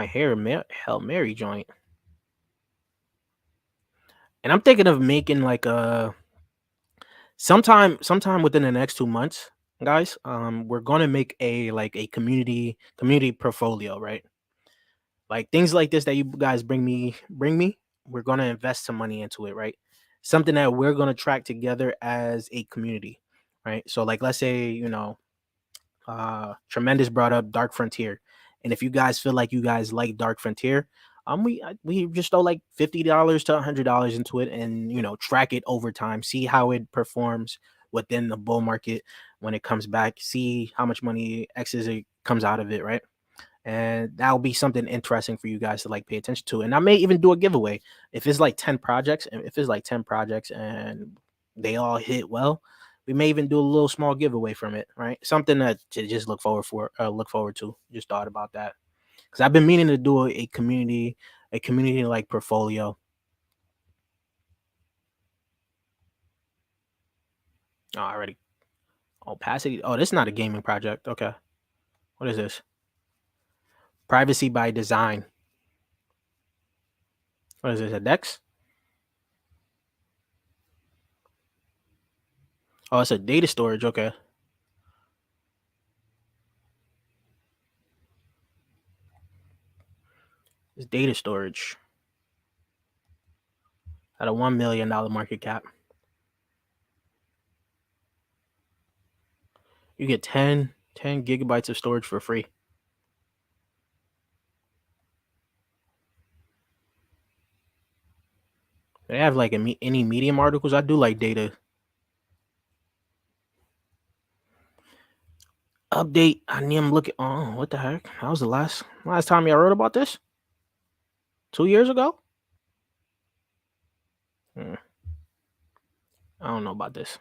Hail Mary joint. And I'm thinking of making like a sometime within the next 2 months, guys. We're gonna make a like a community portfolio, right? Like things like this that you guys bring me. We're gonna invest some money into it, right? Something that we're gonna track together as a community, right? So like let's say Tremendous brought up Dark Frontier, and if you guys feel like you guys like Dark Frontier, we just throw like $50 to $100 into it, and track it over time, see how it performs within the bull market when it comes back, see how much money X's it comes out of it, right? And that'll be something interesting for you guys to like pay attention to. And I may even do a giveaway if it's like 10 projects. And if it's like 10 projects and they all hit well, we may even do a little small giveaway from it, right? Something that to just look forward to. Just thought about that because I've been meaning to do a community like portfolio. Already. Opacity. Oh, this is not a gaming project. Okay. What is this? Privacy by design. What is this? A Dex? Oh, it's a data storage. Okay. It's data storage at a $1 million market cap. You get 10 gigabytes of storage for free. They have like any Medium articles. I do like data. Update. I need to look at. Oh, what the heck? That was the last time y'all wrote about this. 2 years ago. Hmm, I don't know about this.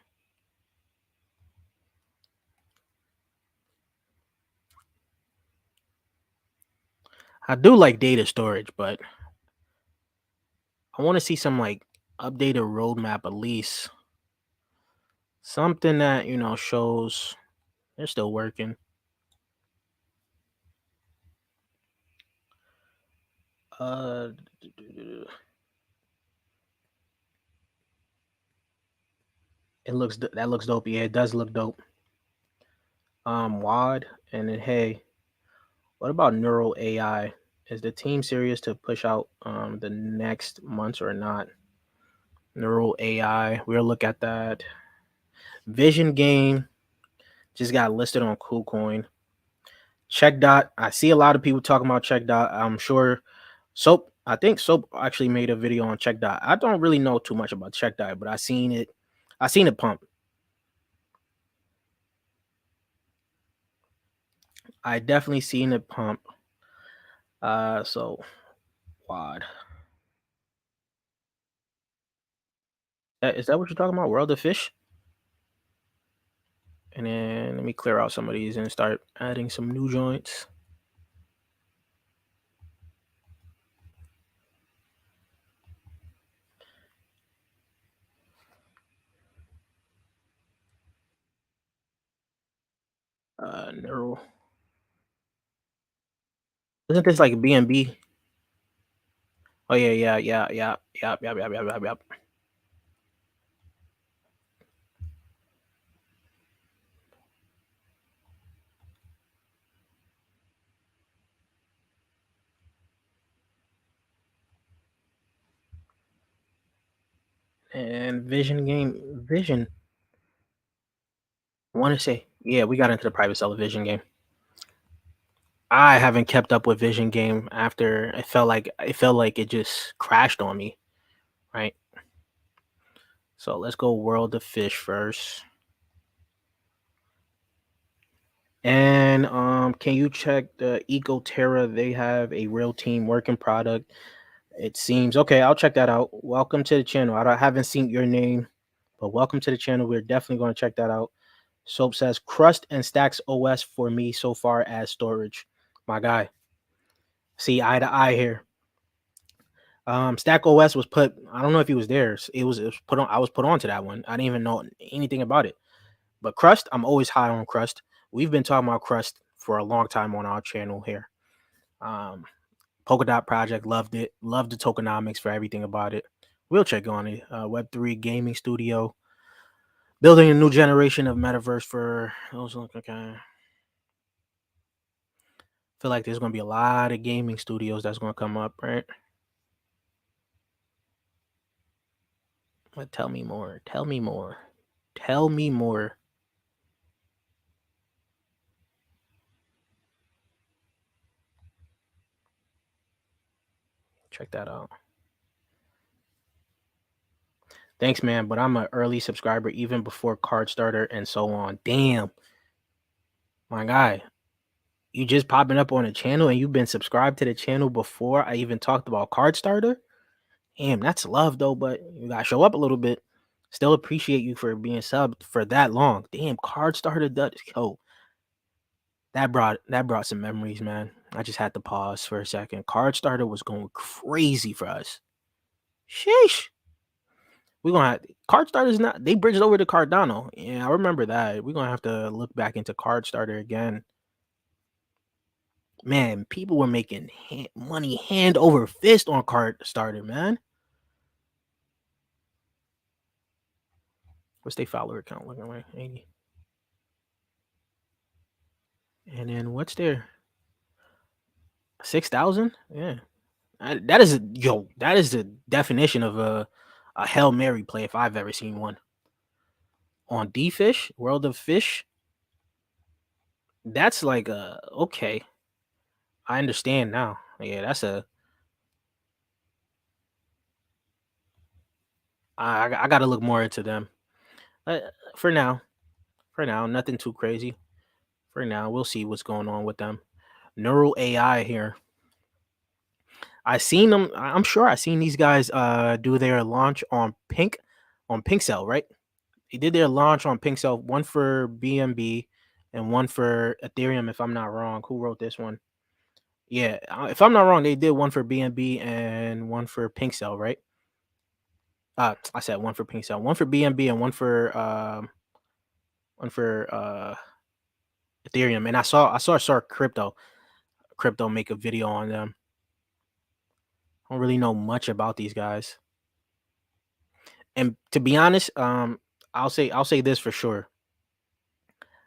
I do like data storage, but I want to see some like updated roadmap at least. Something that shows they're still working. Uh, that looks dope. Yeah, it does look dope. WAD, and then hey, what about neural AI? Is the team serious to push out the next months or not? Neural AI, we'll look at that. Vision Game just got listed on KuCoin. Check Dot. I see a lot of people talking about Check Dot. I'm sure Soap. I think Soap actually made a video on Check Dot. I don't really know too much about Check Dot, but I seen it. I seen it pump. I definitely seen it pump. So wad. Is that what you're talking about? World of Fish? And then let me clear out some of these and start adding some new joints. Neural. Isn't this like BNB? Oh yeah. And Vision. I want to say, yeah, we got into the private seller Vision game. I haven't kept up with Vision game after it felt like it just crashed on me, right? So let's go World of Fish first. And can you check the EcoTerra? They have a real team working product. It seems okay. I'll check that out. Welcome to the channel. Haven't seen your name, but welcome to the channel. We're definitely going to check that out. Soap says Crust and Stacks OS for me so far as storage. My guy. See eye to eye here. Stack OS was put. I don't know if he was there. It was put on. I was put onto that one. I didn't even know anything about it. But Crust, I'm always high on Crust. We've been talking about Crust for a long time on our channel here. Um, Polka Dot Project loved it. Loved the tokenomics for everything about it. We'll check on it. Web3 gaming studio, building a new generation of metaverse for those. Okay. Feel like there's gonna be a lot of gaming studios that's gonna come up, right? But tell me more. Tell me more. Tell me more. Check that out. Thanks, man. But I'm an early subscriber even before Card Starter and so on. Damn, my guy. You just popping up on the channel and you've been subscribed to the channel before I even talked about Card Starter. Damn, that's love though, but you gotta show up a little bit. Still appreciate you for being subbed for that long. Damn, Card Starter does. Yo, that brought some memories, man. I just had to pause for a second. Card Starter was going crazy for us. Sheesh. We're gonna have Card Starter's not they bridged over to Cardano. Yeah, I remember that. We're gonna have to look back into Card Starter again. Man, people were making money hand over fist on Card Starter, man. What's their follower count looking like? 80. And then what's their 6,000? Yeah. That is that is the definition of a Hail Mary play if I've ever seen one. On D Fish, World of Fish, that's like a okay. I understand now. Yeah, that's a I got to look more into them. Uh, for now, nothing too crazy. For now, we'll see what's going on with them. Neural AI here. I seen them. I'm sure I seen these guys do their launch on Pink Cell, right? They did their launch on Pink Cell, one for BNB and one for Ethereum, if I'm not wrong. Who wrote this one? Yeah, if I'm not wrong, they did one for BNB and one for Pink Cell, right? I said one for Pink Cell, one for BNB and one for Ethereum. And I saw crypto make a video on them. I don't really know much about these guys. And to be honest, I'll say this for sure.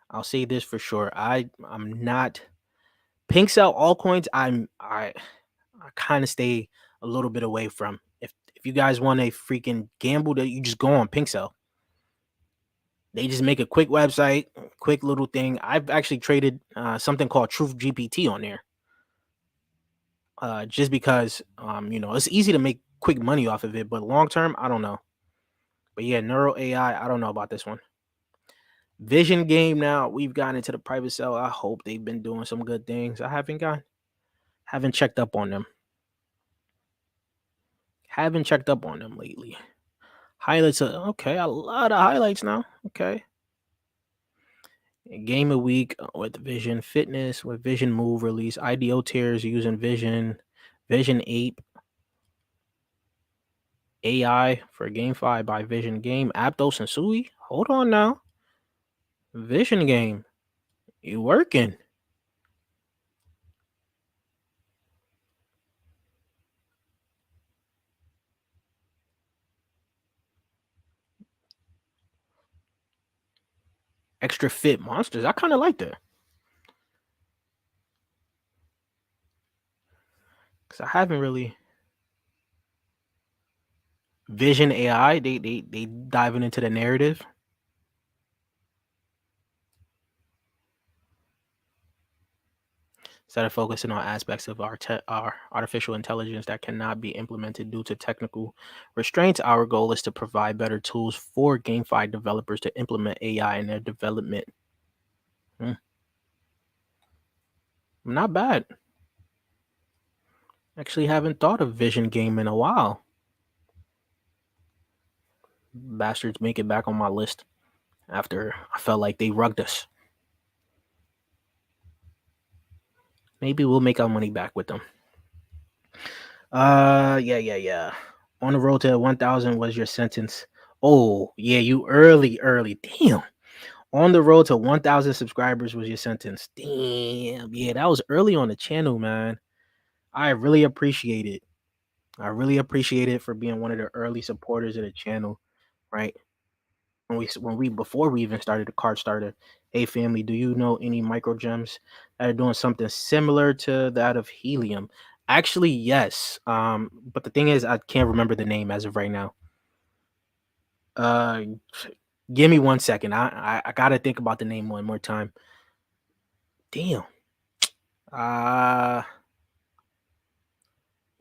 I'll say this for sure. I'm not Pink Cell altcoins. I kind of stay a little bit away from. If you guys want a freaking gamble, that you just go on Pink Cell. They just make a quick website, quick little thing. I've actually traded something called Truth GPT on there, just because it's easy to make quick money off of it, but long term, I don't know. But yeah, Neural AI, I don't know about this one. Vision Game, now we've gotten into the private sale. I hope they've been doing some good things. I haven't checked up on them. Haven't checked up on them lately. Highlights, okay, a lot of highlights now. Okay. Game of week with Vision Fitness with Vision Move release. IDO tiers using Vision Ape AI for GameFi by Vision Game. Aptos and Sui. Hold on now. Vision Game. You working. Extra Fit Monsters. I kind of like that. Because I haven't really. Vision AI. They diving into the narrative. Instead of focusing on aspects of our artificial intelligence that cannot be implemented due to technical restraints, our goal is to provide better tools for GameFi developers to implement AI in their development. Not bad. Actually, haven't thought of Vision Game in a while. Bastards make it back on my list after I felt like they rugged us. Maybe we'll make our money back with them. Yeah. On the road to 1,000 was your sentence. Oh, yeah, you early. Damn. On the road to 1,000 subscribers was your sentence. Damn. Yeah, that was early on the channel, man. I really appreciate it. I really appreciate it for being one of the early supporters of the channel, right? When we before we even started the card starter. Hey family, do you know any micro gems that are doing something similar to that of helium? Actually, yes. But the thing is, I can't remember the name as of right now. Uh, give me 1 second. I gotta think about the name one more time. Damn. Uh,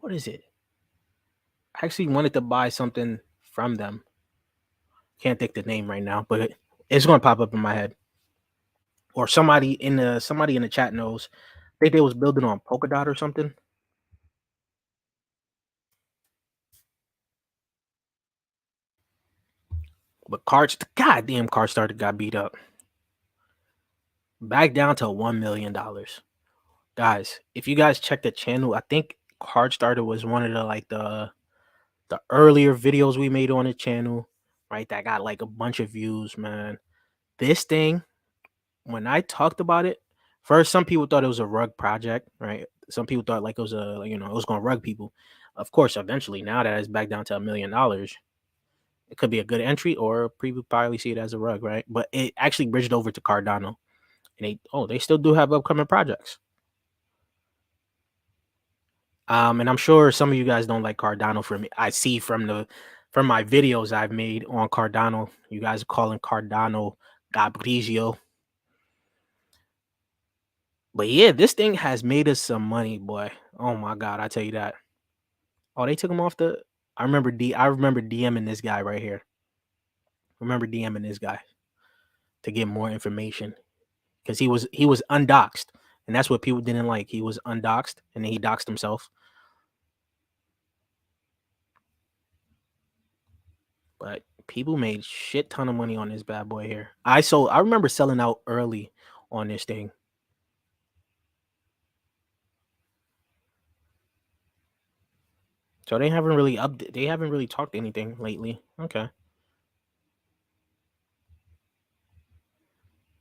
what is it? I actually wanted to buy something from them. Can't think the name right now, but it's gonna pop up in my head. Or somebody in the chat knows. I think they was building on Polkadot or something. But cards, goddamn card starter got beat up. Back down to $1 million. Guys, if you guys check the channel, I think card starter was one of the earlier videos we made on the channel, right? That got like a bunch of views, man. This thing, when I talked about it, first some people thought it was a rug project, right? Some people thought like it was it was gonna rug people. Of course, eventually, now that it's back down to $1 million, it could be a good entry, or people probably see it as a rug, right? But it actually bridged over to Cardano, and they still do have upcoming projects. And I'm sure some of you guys don't like Cardano. For me, I see from my videos I've made on Cardano, you guys are calling Cardano Gabrizio. But yeah, this thing has made us some money, boy. Oh my god, I tell you that. Oh, they took him off the. I remember DMing this guy right here. Remember DMing this guy to get more information, because he was undoxed, and that's what people didn't like. He was undoxed, and then he doxed himself. But people made shit ton of money on this bad boy here. I remember selling out early on this thing. So they haven't really talked anything lately. Okay.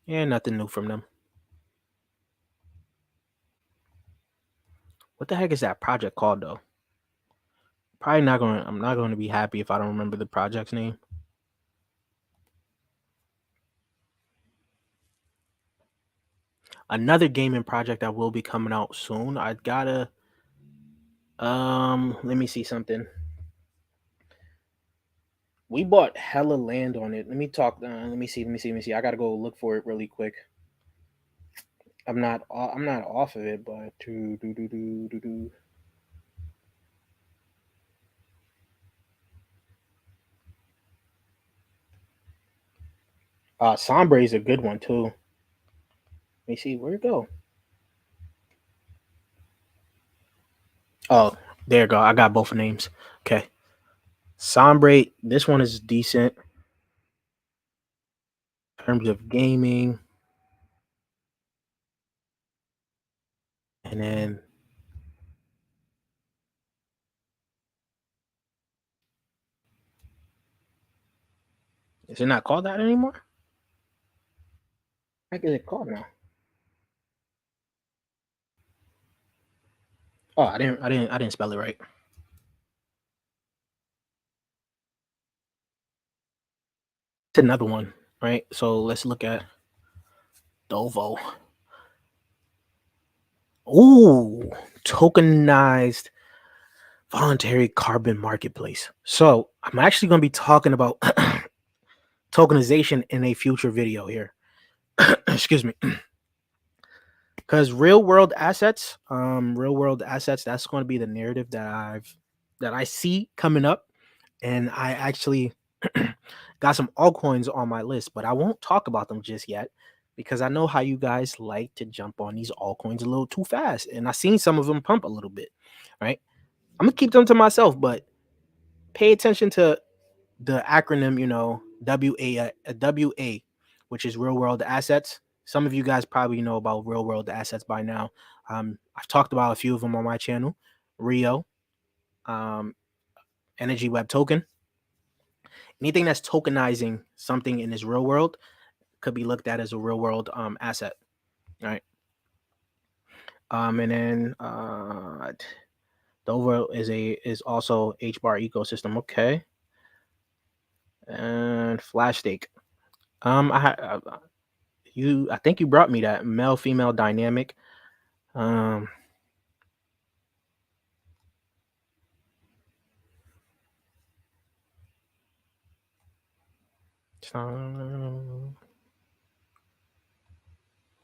Yeah, nothing new from them. What the heck is that project called though? I'm not going to be happy if I don't remember the project's name. Another gaming project that will be coming out soon. I gotta let me see something. We bought hella land on it. Let me talk. Let me see. Let me see. Let me see. I gotta go look for it really quick. I'm not. I'm not off of it, but do. Sombre is a good one too. Let me see. Where'd it go? Oh, there you go. I got both names. Okay. Sombre. This one is decent in terms of gaming, and then is it not called that anymore? What is it called now? Oh, I didn't spell it right. It's another one, right? So let's look at Dovo. Ooh, tokenized voluntary carbon marketplace. So I'm actually going to be talking about tokenization in a future video here. Excuse me. Because real world assets, that's going to be the narrative that I see coming up. And I actually got some altcoins on my list, but I won't talk about them just yet because I know how you guys like to jump on these altcoins a little too fast. And I seen some of them pump a little bit, right? I'm gonna keep them to myself, but pay attention to the acronym, WA, which is real world assets. Some of you guys probably know about real world assets by now. I've talked about a few of them on my channel. Rio, um, Energy Web Token. Anything that's tokenizing something in this real world could be looked at as a real world asset, right? And then the overall is also HBAR ecosystem. Okay, and Flash Stake. I think you brought me that male female dynamic. Um,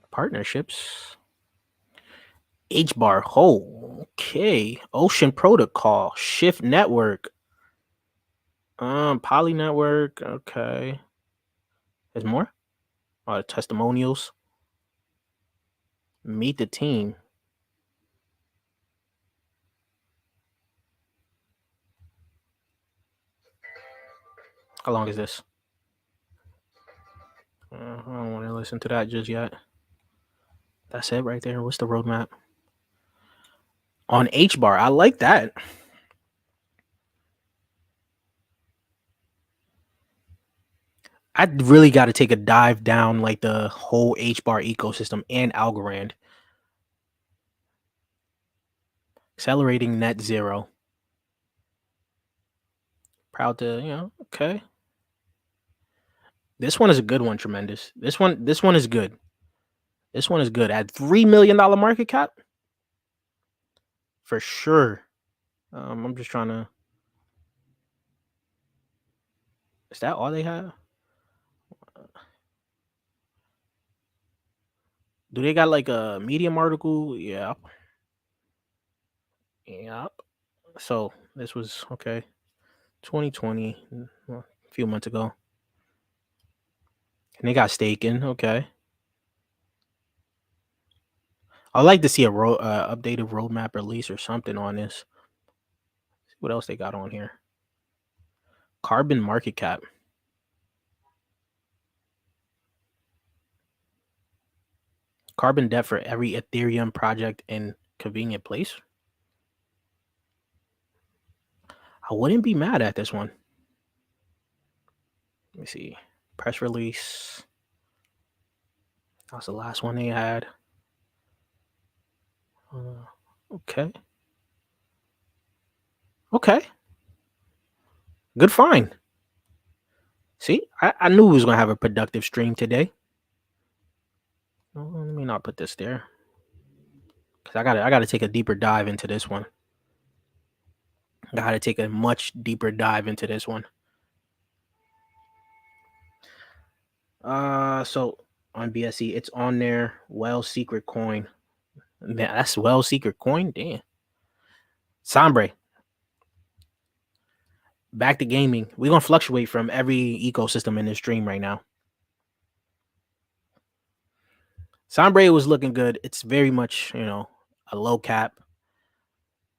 partnerships. HBAR. Oh, okay. Ocean Protocol. Shift Network. Poly Network. Okay. There's more. Testimonials. Meet the team. How long is this? I don't want to listen to that just yet. That's it right there. What's the roadmap? On HBAR. I like that. I really got to take a dive down like the whole HBAR ecosystem and Algorand. Accelerating net zero. Proud to, okay. This one is a good one, tremendous. This one is good. This one is good. At $3 million market cap, for sure. I'm just trying to. Is that all they have? Do they got like a Medium article? Yeah. Yep. So this was okay. 2020, a few months ago. And they got staking. Okay. I'd like to see a updated roadmap release or something on this. See what else they got on here. Carbon market cap. Carbon debt for every Ethereum project in convenient place. I wouldn't be mad at this one. Let me see. Press release. That was the last one they had. Okay. Okay. Good find. See, I knew we was gonna have a productive stream today. Let me not put this there. Cause I gotta take a deeper dive into this one. I gotta take a much deeper dive into this one. So on BSC, it's on there. Well Secret Coin. Man, that's Well Secret Coin. Damn. Sombre. Back to gaming. We're gonna fluctuate from every ecosystem in this stream right now. Sombre was looking good. It's very much, a low cap.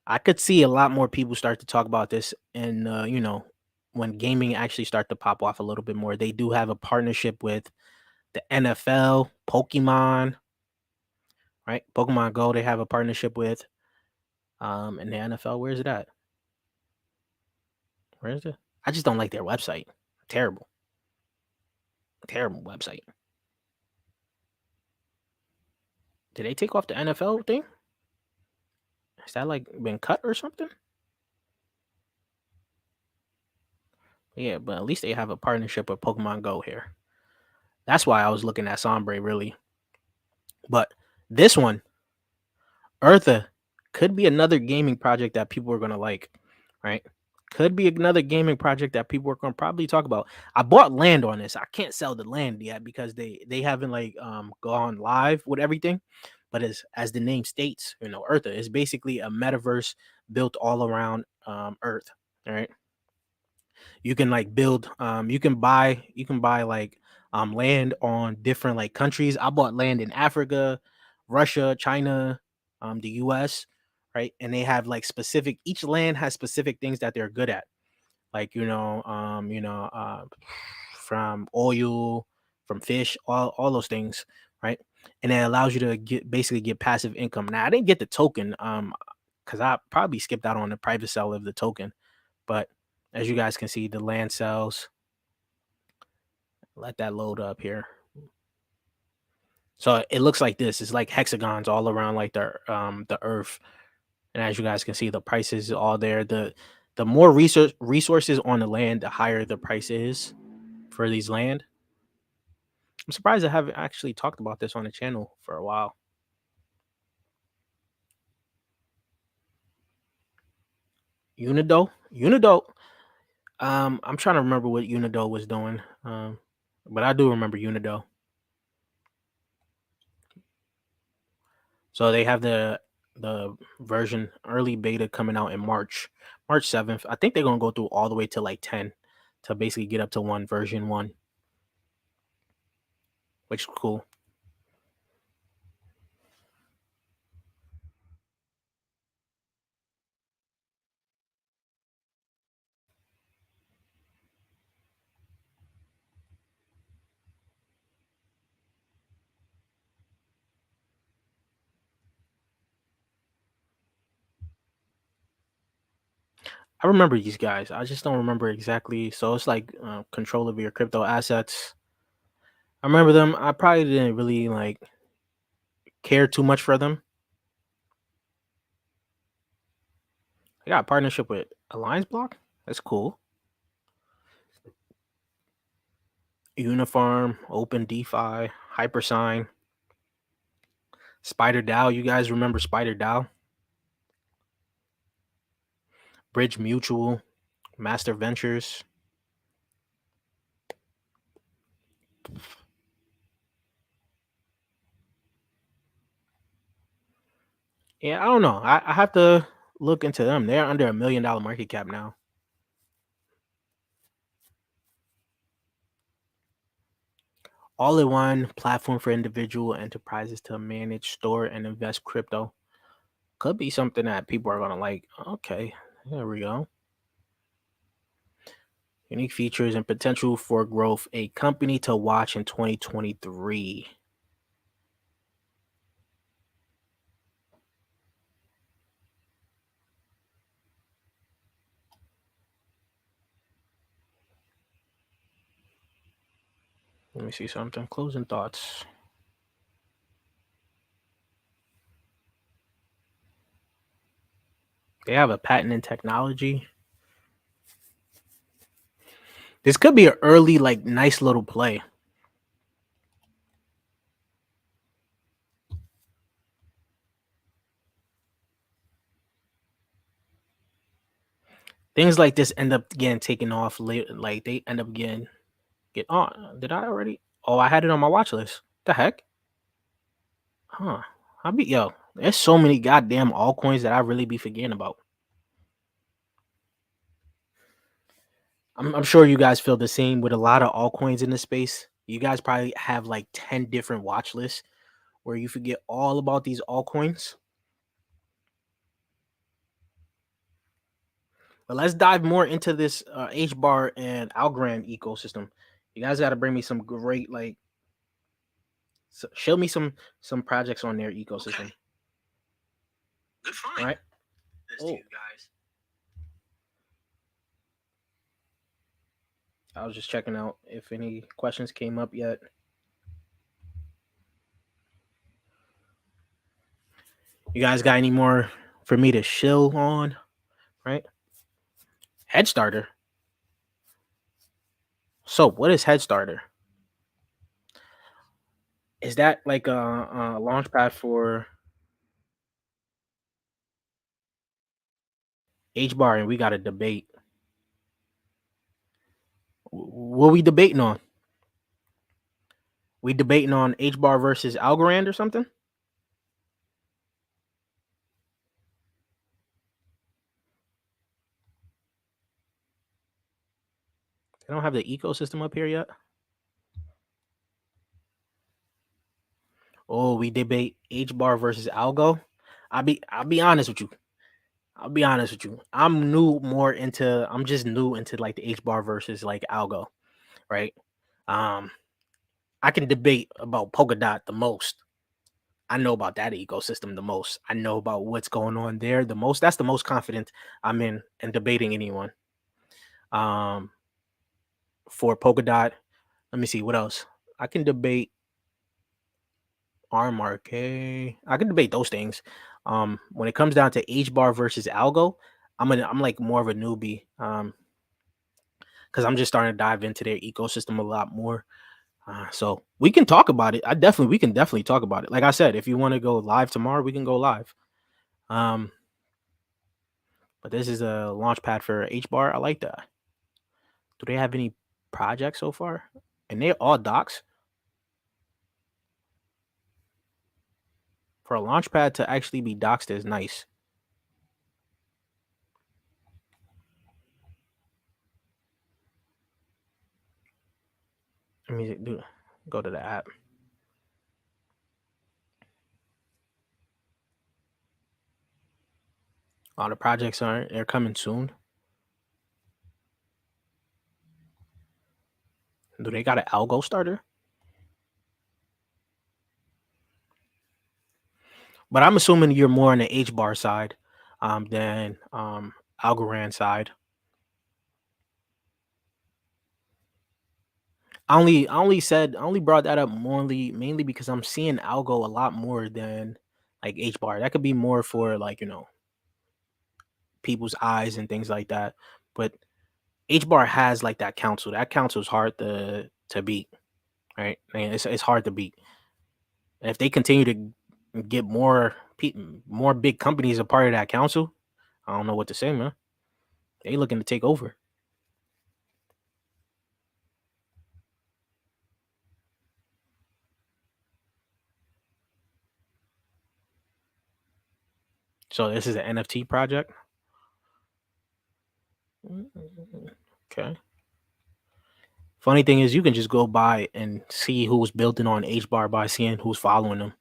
I could see a lot more people start to talk about this, and when gaming actually start to pop off a little bit more. They do have a partnership with the NFL, Pokemon, right? Pokemon Go. They have a partnership with, and the NFL. Where is it at? Where is it? I just don't like their website. Terrible, terrible website. Did they take off the NFL thing? Has that like been cut or something? Yeah, but at least they have a partnership with Pokemon Go here. That's why I was looking at Sombre really. But this one, Eartha, could be another gaming project that people are gonna like, right? Could be another gaming project that people are gonna probably talk about. I bought land on this. I can't sell the land yet because they haven't like gone live with everything. But as the name states, Eartha is basically a metaverse built all around Earth. All right. You can like build you can buy like land on different like countries. I bought land in Africa, Russia, China, the US, right? And they have like specific, each land has specific things that they're good at. Like, from oil, from fish, all those things, right? And it allows you to get passive income. Now I didn't get the token because I probably skipped out on the private sale of the token. But as you guys can see, the land sells. Let that load up here. So it looks like this. It's like hexagons all around like the earth. And as you guys can see, the prices all there. The more resources on the land, the higher the price is for these land. I'm surprised I haven't actually talked about this on the channel for a while. Unido. I'm trying to remember what Unido was doing. But I do remember Unido. So they have the version early beta coming out in March 7th. I think they're gonna go through all the way to like 10 to basically get up to version 1, which is cool. I remember these guys. I just don't remember exactly. So it's like control of your crypto assets. I remember them. I probably didn't really like care too much for them. I got a partnership with Alliance Block. That's cool. Uniform, Open DeFi, Hypersign, Spider DAO. You guys remember Spider DAO? Bridge Mutual, Master Ventures. Yeah, I don't know. I have to look into them. They're under $1 million market cap now. All-in-one platform for individual enterprises to manage, store, and invest crypto. Could be something that people are gonna like. Okay, there we go. Unique features and potential for growth. A company to watch in 2023. Let me see something. Closing thoughts. They have a patent in technology. This could be an early, like, nice little play. Things like this end up getting taken off late. Like they end up getting get on. Did I already? Oh, I had it on my watch list. The heck? Huh. There's so many goddamn altcoins that I really be forgetting about. I'm sure you guys feel the same with a lot of altcoins in the space. You guys probably have like 10 different watch lists where you forget all about these altcoins. But let's dive more into this HBAR and Algorand ecosystem. You guys got to bring me some great show me some projects on their ecosystem. Okay. Good find. All right. To you guys. I was just checking out if any questions came up yet. You guys got any more for me to shill on? Right? Head starter. So, what is Head starter? Is that like a launch pad for HBAR and we got a debate? What we debating on? We debating on HBAR versus Algorand or something? They don't have the ecosystem up here yet. Oh, we debate HBAR versus Algo. I'll be honest with you. I'm just new into like the HBAR versus like Algo, right? I can debate about Polkadot the most. I know about that ecosystem the most. I know about what's going on there the most. That's the most confident I'm in debating anyone. For Polkadot, let me see what else. I can debate RMRK. I can debate those things. When it comes down to HBAR versus Algo, I'm like more of a newbie. Because I'm just starting to dive into their ecosystem a lot more. So we can talk about it. We can definitely talk about it. Like I said, if you want to go live tomorrow, we can go live. But this is a launch pad for HBAR. I like that. Do they have any projects so far? And they're all docs. For a launch pad to actually be doxed is nice. Let me go to the app. All the projects they're coming soon. Do they got an algo starter? But I'm assuming you're more on the HBAR side than Algorand side. I only brought that up mainly because I'm seeing algo a lot more than like HBAR. That could be more for like, people's eyes and things like that. But HBAR has like that council. That council is hard to beat, right? And it's hard to beat. And if they continue to get more big companies a part of that council, I don't know what to say, man. They looking to take over. So this is an NFT project. Okay. Funny thing is, you can just go by and see who's building on HBAR by seeing who's following them.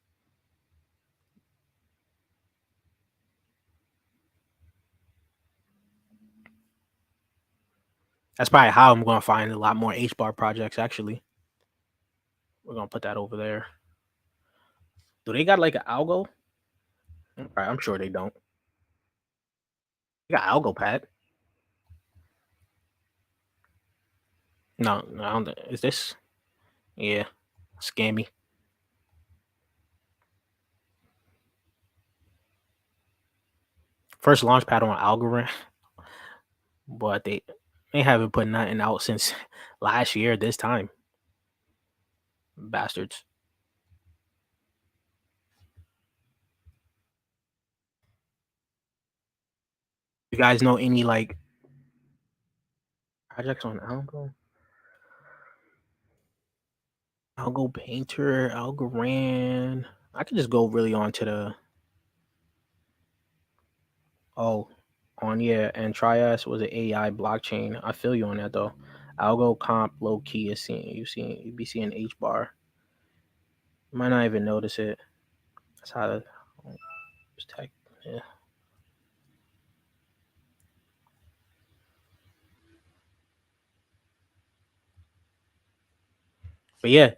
That's probably how I'm going to find a lot more HBAR projects. Actually, we're gonna put that over there. Do they got like an algo? Right, I'm sure they don't. They got algo pad. No, I don't. Is this? Yeah, scammy. First launch pad on Algorand, but they haven't put nothing out since last year. This time, bastards. You guys know any like projects on Algo? Algo Painter, Algorand. I could just go really on to the oh on yeah, and Trias was an AI blockchain. I feel you on that though. Algo comp low key is seeing you be seeing H bar. You might not even notice it. That's how the tech. Yeah. But yeah,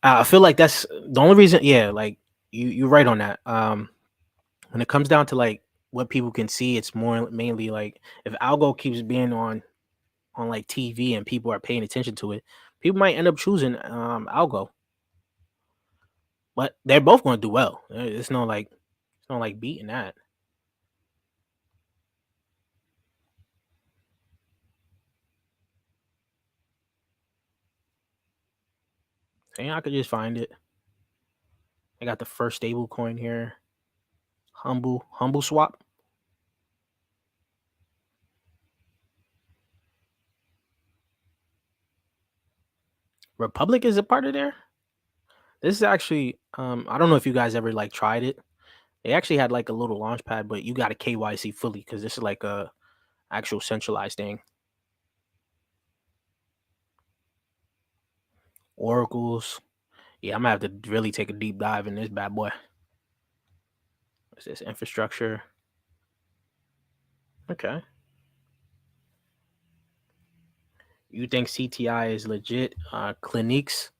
I feel like that's the only reason. Yeah, like you're right on that. When it comes down to like what people can see, it's more mainly like if algo keeps being on like TV and people are paying attention to it, people might end up choosing algo. But they're both going to do well. It's no like beating that. And I could just find it. I got the first stable coin here. Humble swap. Republic is a part of there. This is actually I don't know if you guys ever like tried it. They actually had like a little launch pad, but you got to KYC fully because this is like a actual centralized thing. Oracles. Yeah, I'm gonna have to really take a deep dive in this bad boy. What's this infrastructure? Okay. You think CTI is legit? Cliniques?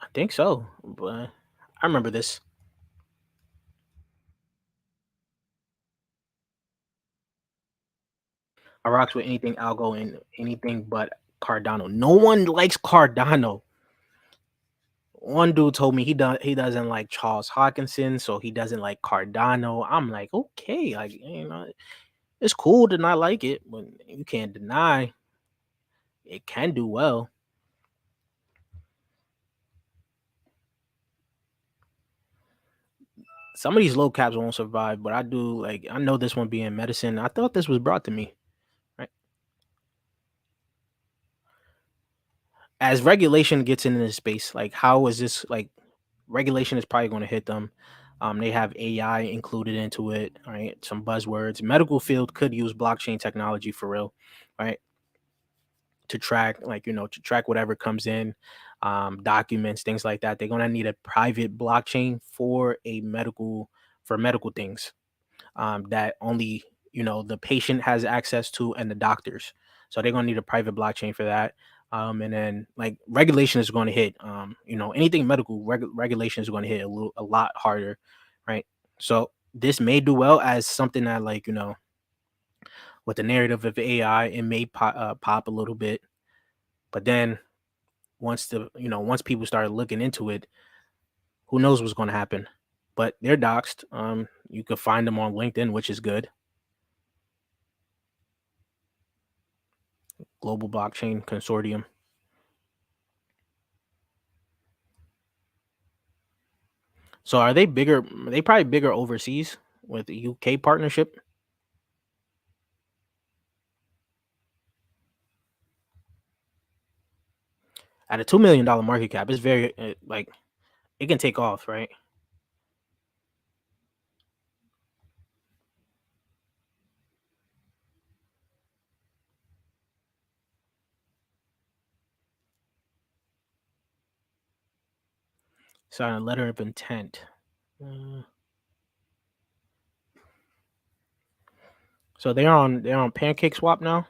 I think so, but I remember this. I rocks with anything algo and anything but Cardano. No one likes Cardano. One dude told me he doesn't like Charles Hawkinson, so he doesn't like Cardano. I'm like, okay, like it's cool to not like it, but you can't deny it can do well. Some of these low caps won't survive, but I know this one being medicine. I thought this was brought to me. Right? As regulation gets into this space, like how is this like regulation is probably going to hit them. They have AI included into it, right? Some buzzwords. Medical field could use blockchain technology for real, right? To track, like to track whatever comes in, documents, things like that. They're gonna need a private blockchain for medical things, that only the patient has access to and the doctors. So they're gonna need a private blockchain for that. And then like regulation is going to hit. Anything medical regulation is going to hit a lot harder, right? So this may do well as something that like with the narrative of AI, it may pop a little bit, but then once people start looking into it, who knows what's going to happen? But they're doxxed. You could find them on LinkedIn, which is good. Global Blockchain Consortium. So are they bigger? They probably bigger overseas with the UK partnership. At a $2 million market cap, it's very like it can take off, right? Sign a letter of intent. Uh, so they're on Pancake Swap now.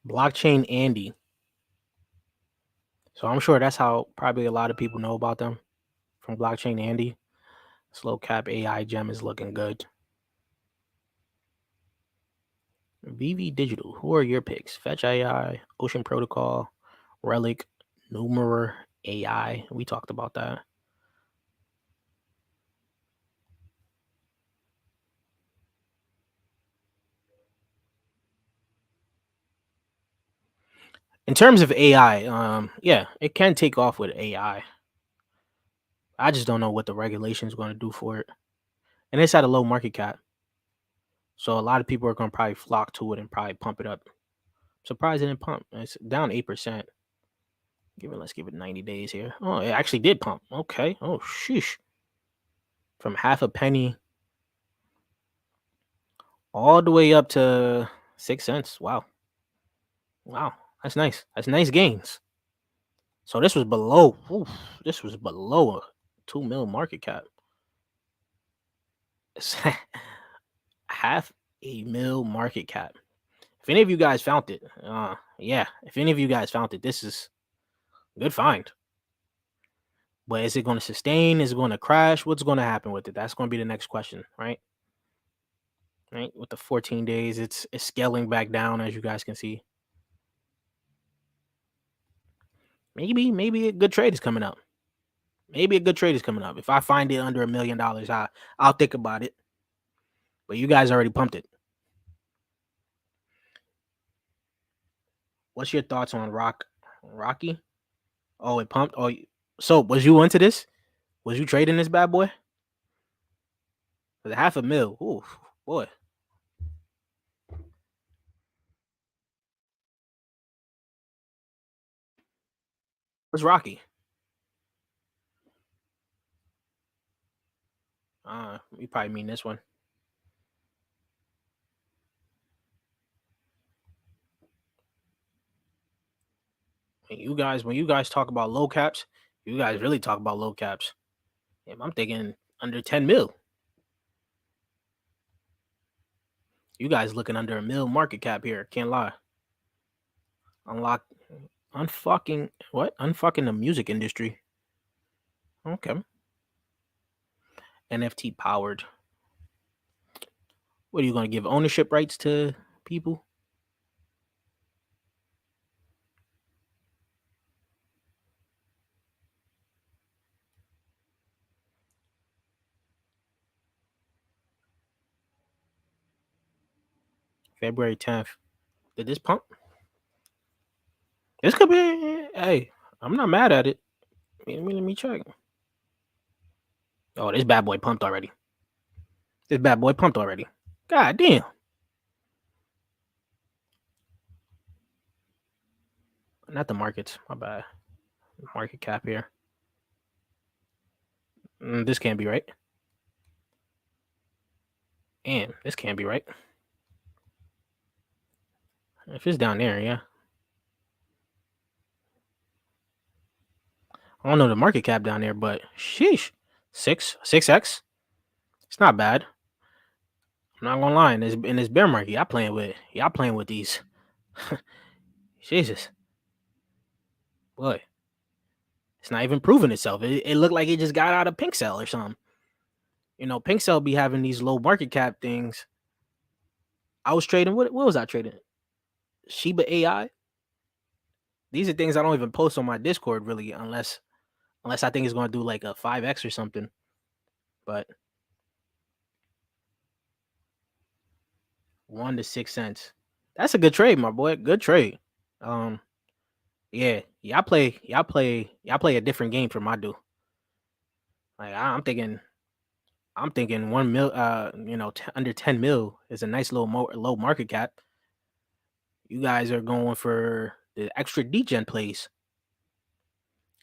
Blockchain Andy. So I'm sure that's how probably a lot of people know about them from Blockchain Andy. Slow cap AI gem is looking good. VV Digital. Who are your picks? Fetch AI, Ocean Protocol, Relic, Numerer AI. We talked about that. In terms of AI, yeah, it can take off with AI. I just don't know what the regulation is going to do for it, and it's at a low market cap, so a lot of people are going to probably flock to it and probably pump it up. Surprised it didn't pump. It's down 8%. Let's give it 90 days here. Oh, it actually did pump. Okay. Oh, sheesh. From half a penny all the way up to 6 cents. Wow. Wow. That's nice. That's nice gains. So this was below. Oof, this was below a 2 mil market cap. It's half a mil market cap. If any of you guys found it, yeah. If any of you guys found it, this is good find. But is it going to sustain? Is it going to crash? What's going to happen with it? That's going to be the next question, right? Right. With the 14 days, it's scaling back down, as you guys can see. Maybe a good trade is coming up. Maybe a good trade is coming up. If I find it under $1 million, I'll think about it. But you guys already pumped it. What's your thoughts on Rocky? Oh, it pumped. Oh, so was you into this? Was you trading this bad boy? For half a mil. Ooh, boy. What's Rocky? You probably mean this one. When you guys talk about low caps, you guys really talk about low caps. I'm thinking under 10 mil. You guys looking under $1 mil market cap here. Can't lie. Unfucking the music industry. Okay. NFT powered. What are you gonna give ownership rights to people? February 10th. Did this pump? This could be. Hey, I'm not mad at it. Let me check. Oh, this bad boy pumped already. God damn. Not the markets. My bad. Market cap here. This can't be right. And this can't be right. If it's down there, yeah. I don't know the market cap down there, but sheesh. 6x? It's not bad. I'm not gonna lie. In this bear market, y'all playing with these. Jesus. Boy. It's not even proving itself. It looked like it just got out of Pink Cell or something. You know, Pink Cell be having these low market cap things. I was trading. What was I trading? Shiba AI. These are things I don't even post on my Discord really, unless I think it's going to do like a 5x or something. But 1 to 6 cents. That's a good trade, my boy. Good trade. Yeah. Y'all play a different game from I do. Like I'm thinking 1 mil, under 10 mil is a nice little low market cap. You guys are going for the extra degen plays.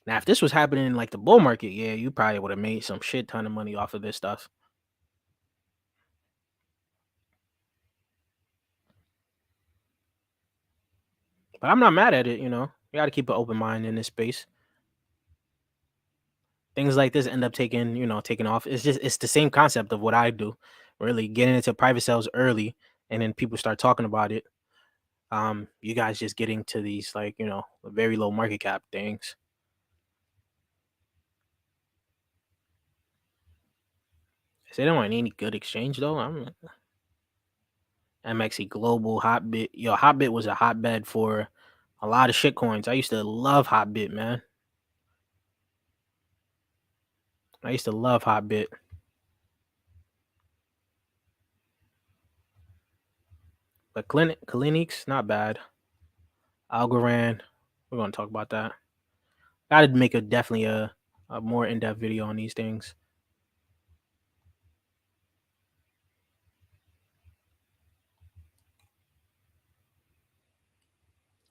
Now, if this was happening in like the bull market, yeah, you probably would have made some shit ton of money off of this stuff. But I'm not mad at it, you know. You got to keep an open mind in this space. Things like this end up taking off. It's the same concept of what I do. Really getting into private sales early, and then people start talking about it. You guys just getting to these like, very low market cap things. Is they don't want any good exchange though? MXE Global, Hotbit. Yo, Hotbit was a hotbed for a lot of shit coins. I used to love Hotbit, man. I used to love Hotbit. But Clinics, not bad. Algorand, we're gonna talk about that. Gotta make definitely a more in-depth video on these things.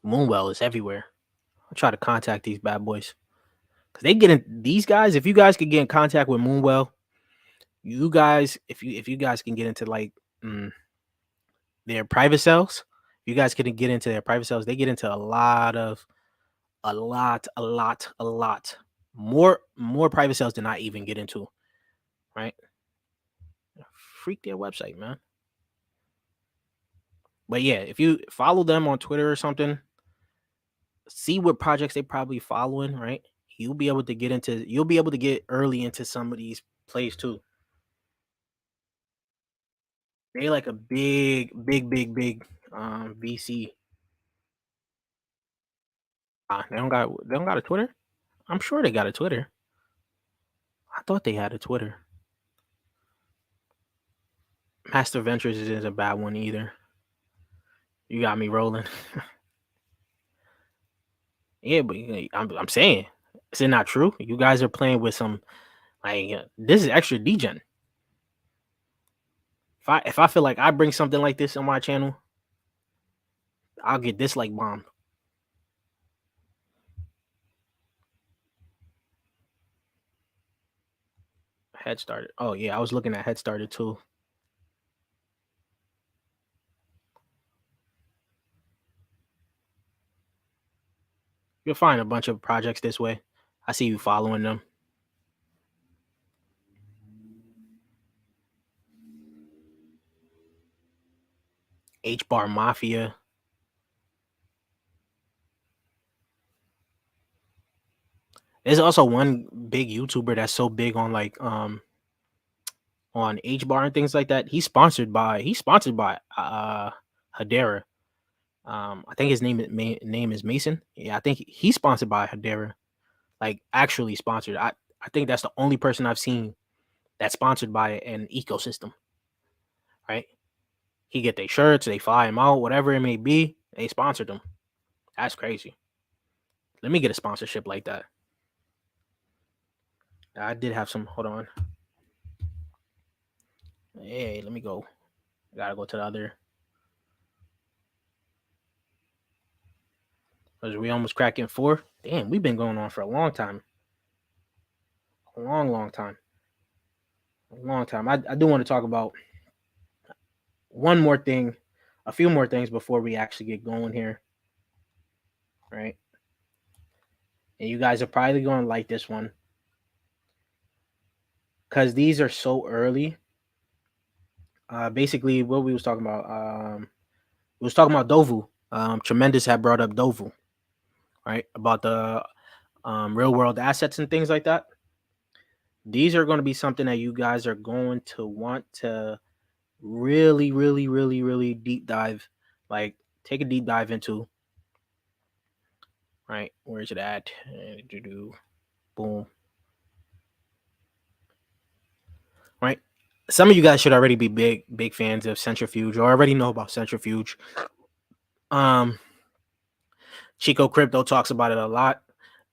Moonwell is everywhere. I'll try to contact these bad boys. Cause they get in these guys, if you guys could get in contact with Moonwell, you guys, if you guys can get into like their private cells, you guys can get into their private cells, they get into a lot more private cells than I even get into, right? Freak their website, man. But yeah, if you follow them on Twitter or something, see what projects they probably following, right? You'll be able to get early into some of these plays too. They like a big VC. They don't got a Twitter? I'm sure they got a Twitter. I thought they had a Twitter. Master Ventures isn't a bad one either. You got me rolling. Yeah, but I'm saying, is it not true? You guys are playing with some like this is extra degen. If I feel like I bring something like this on my channel, I'll get dislike bombed. Head started. Oh yeah, I was looking at Head started too. You'll find a bunch of projects this way. I see you following them. H Bar Mafia. There's also one big YouTuber that's so big on like on H Bar and things like that. He's sponsored by Hedera. I think his name is Mason. Yeah, I think he's sponsored by Hedera. Like actually sponsored. I think that's the only person I've seen that's sponsored by an ecosystem. Right? He get their shirts, they fly him out, whatever it may be. They sponsored them. That's crazy. Let me get a sponsorship like that. I did have some. Hold on. Hey, let me go. I gotta go to the other. Because we almost cracking 4. Damn, we've been going on for a long time. A long time. A long time. I do want to talk about one more thing, a few more things before we actually get going here. Right? And you guys are probably going to like this one. Because these are so early. Basically, what we was talking about, we was talking about Dovu. Tremendous had brought up Dovu, right? About the real world assets and things like that. These are going to be something that you guys are going to want to really deep dive, like take a deep dive into. Right? Where's it at? Boom. Right? Some of you guys should already be big fans of Centrifuge or already know about Centrifuge. Chico Crypto talks about it a lot,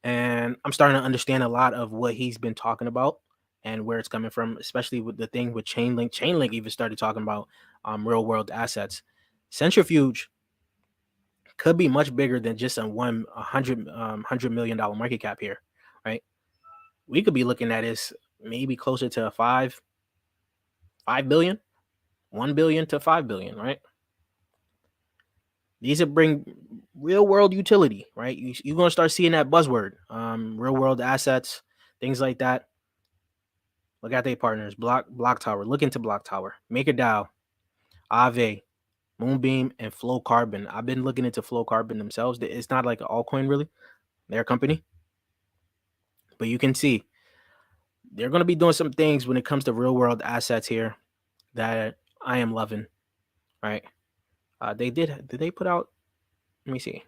and I'm starting to understand a lot of what he's been talking about and where it's coming from, especially with the thing with Chainlink. Chainlink even started talking about real world assets. Centrifuge could be much bigger than just a $100 million market cap here, right? We could be looking at this maybe closer to 5 billion, 1 billion to 5 billion, right? These will bring real world utility, right? You're going to start seeing that buzzword, real world assets, things like that. Look at their partners, Block Tower. Look into Block Tower, MakerDAO, Aave, Moonbeam, and Flow Carbon. I've been looking into Flow Carbon themselves. It's not like an altcoin really, their company, but you can see they're going to be doing some things when it comes to real world assets here that I am loving, right? Did they put out? Let me see.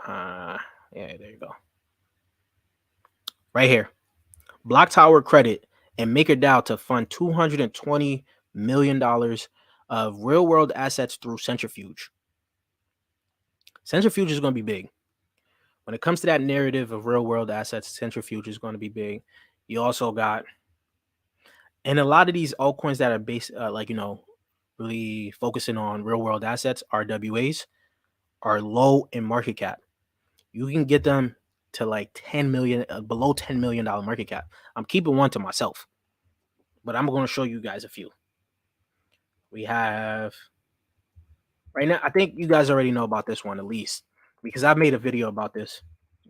Yeah, there you go. Right here, Block Tower Credit and MakerDAO to fund $220 million of real world assets through Centrifuge. Centrifuge is going to be big. When it comes to that narrative of real world assets, Centrifuge is going to be big. You also got, and a lot of these altcoins that are based, really focusing on real world assets, RWAs, are low in market cap. You can get them to like 10 million, below $10 million market cap. I'm keeping one to myself, but I'm going to show you guys a few. We have right now, I think you guys already know about this one at least, because I made a video about this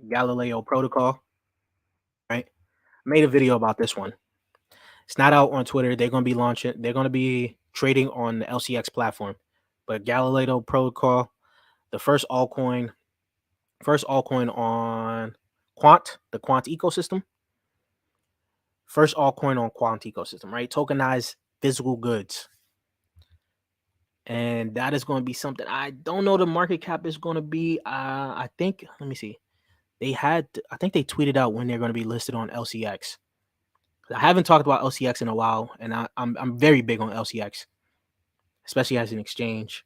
Galileo protocol, right? I made a video about this one. It's not out on Twitter. They're going to be launching, they're going to be trading on the LCX platform. But Galileo protocol, the first altcoin on the Quant ecosystem. First altcoin on Quant ecosystem, right? Tokenized physical goods. And that is going to be something I don't know the market cap is going to be. I think, let me see. I think they tweeted out when they're going to be listed on LCX. I haven't talked about LCX in a while, and I'm very big on LCX, especially as an exchange.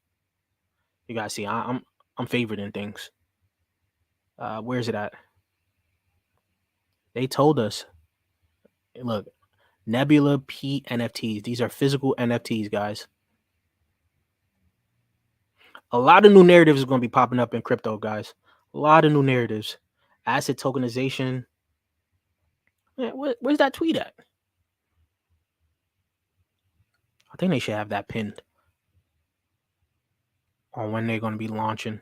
You guys see, I'm favored in things. Where's it at? They told us, look, Nebula P NFTs. These are physical NFTs, guys. A lot of new narratives is going to be popping up in crypto, guys. A lot of new narratives. Asset tokenization. Man, where's that tweet at? I think they should have that pinned on when they're going to be launching.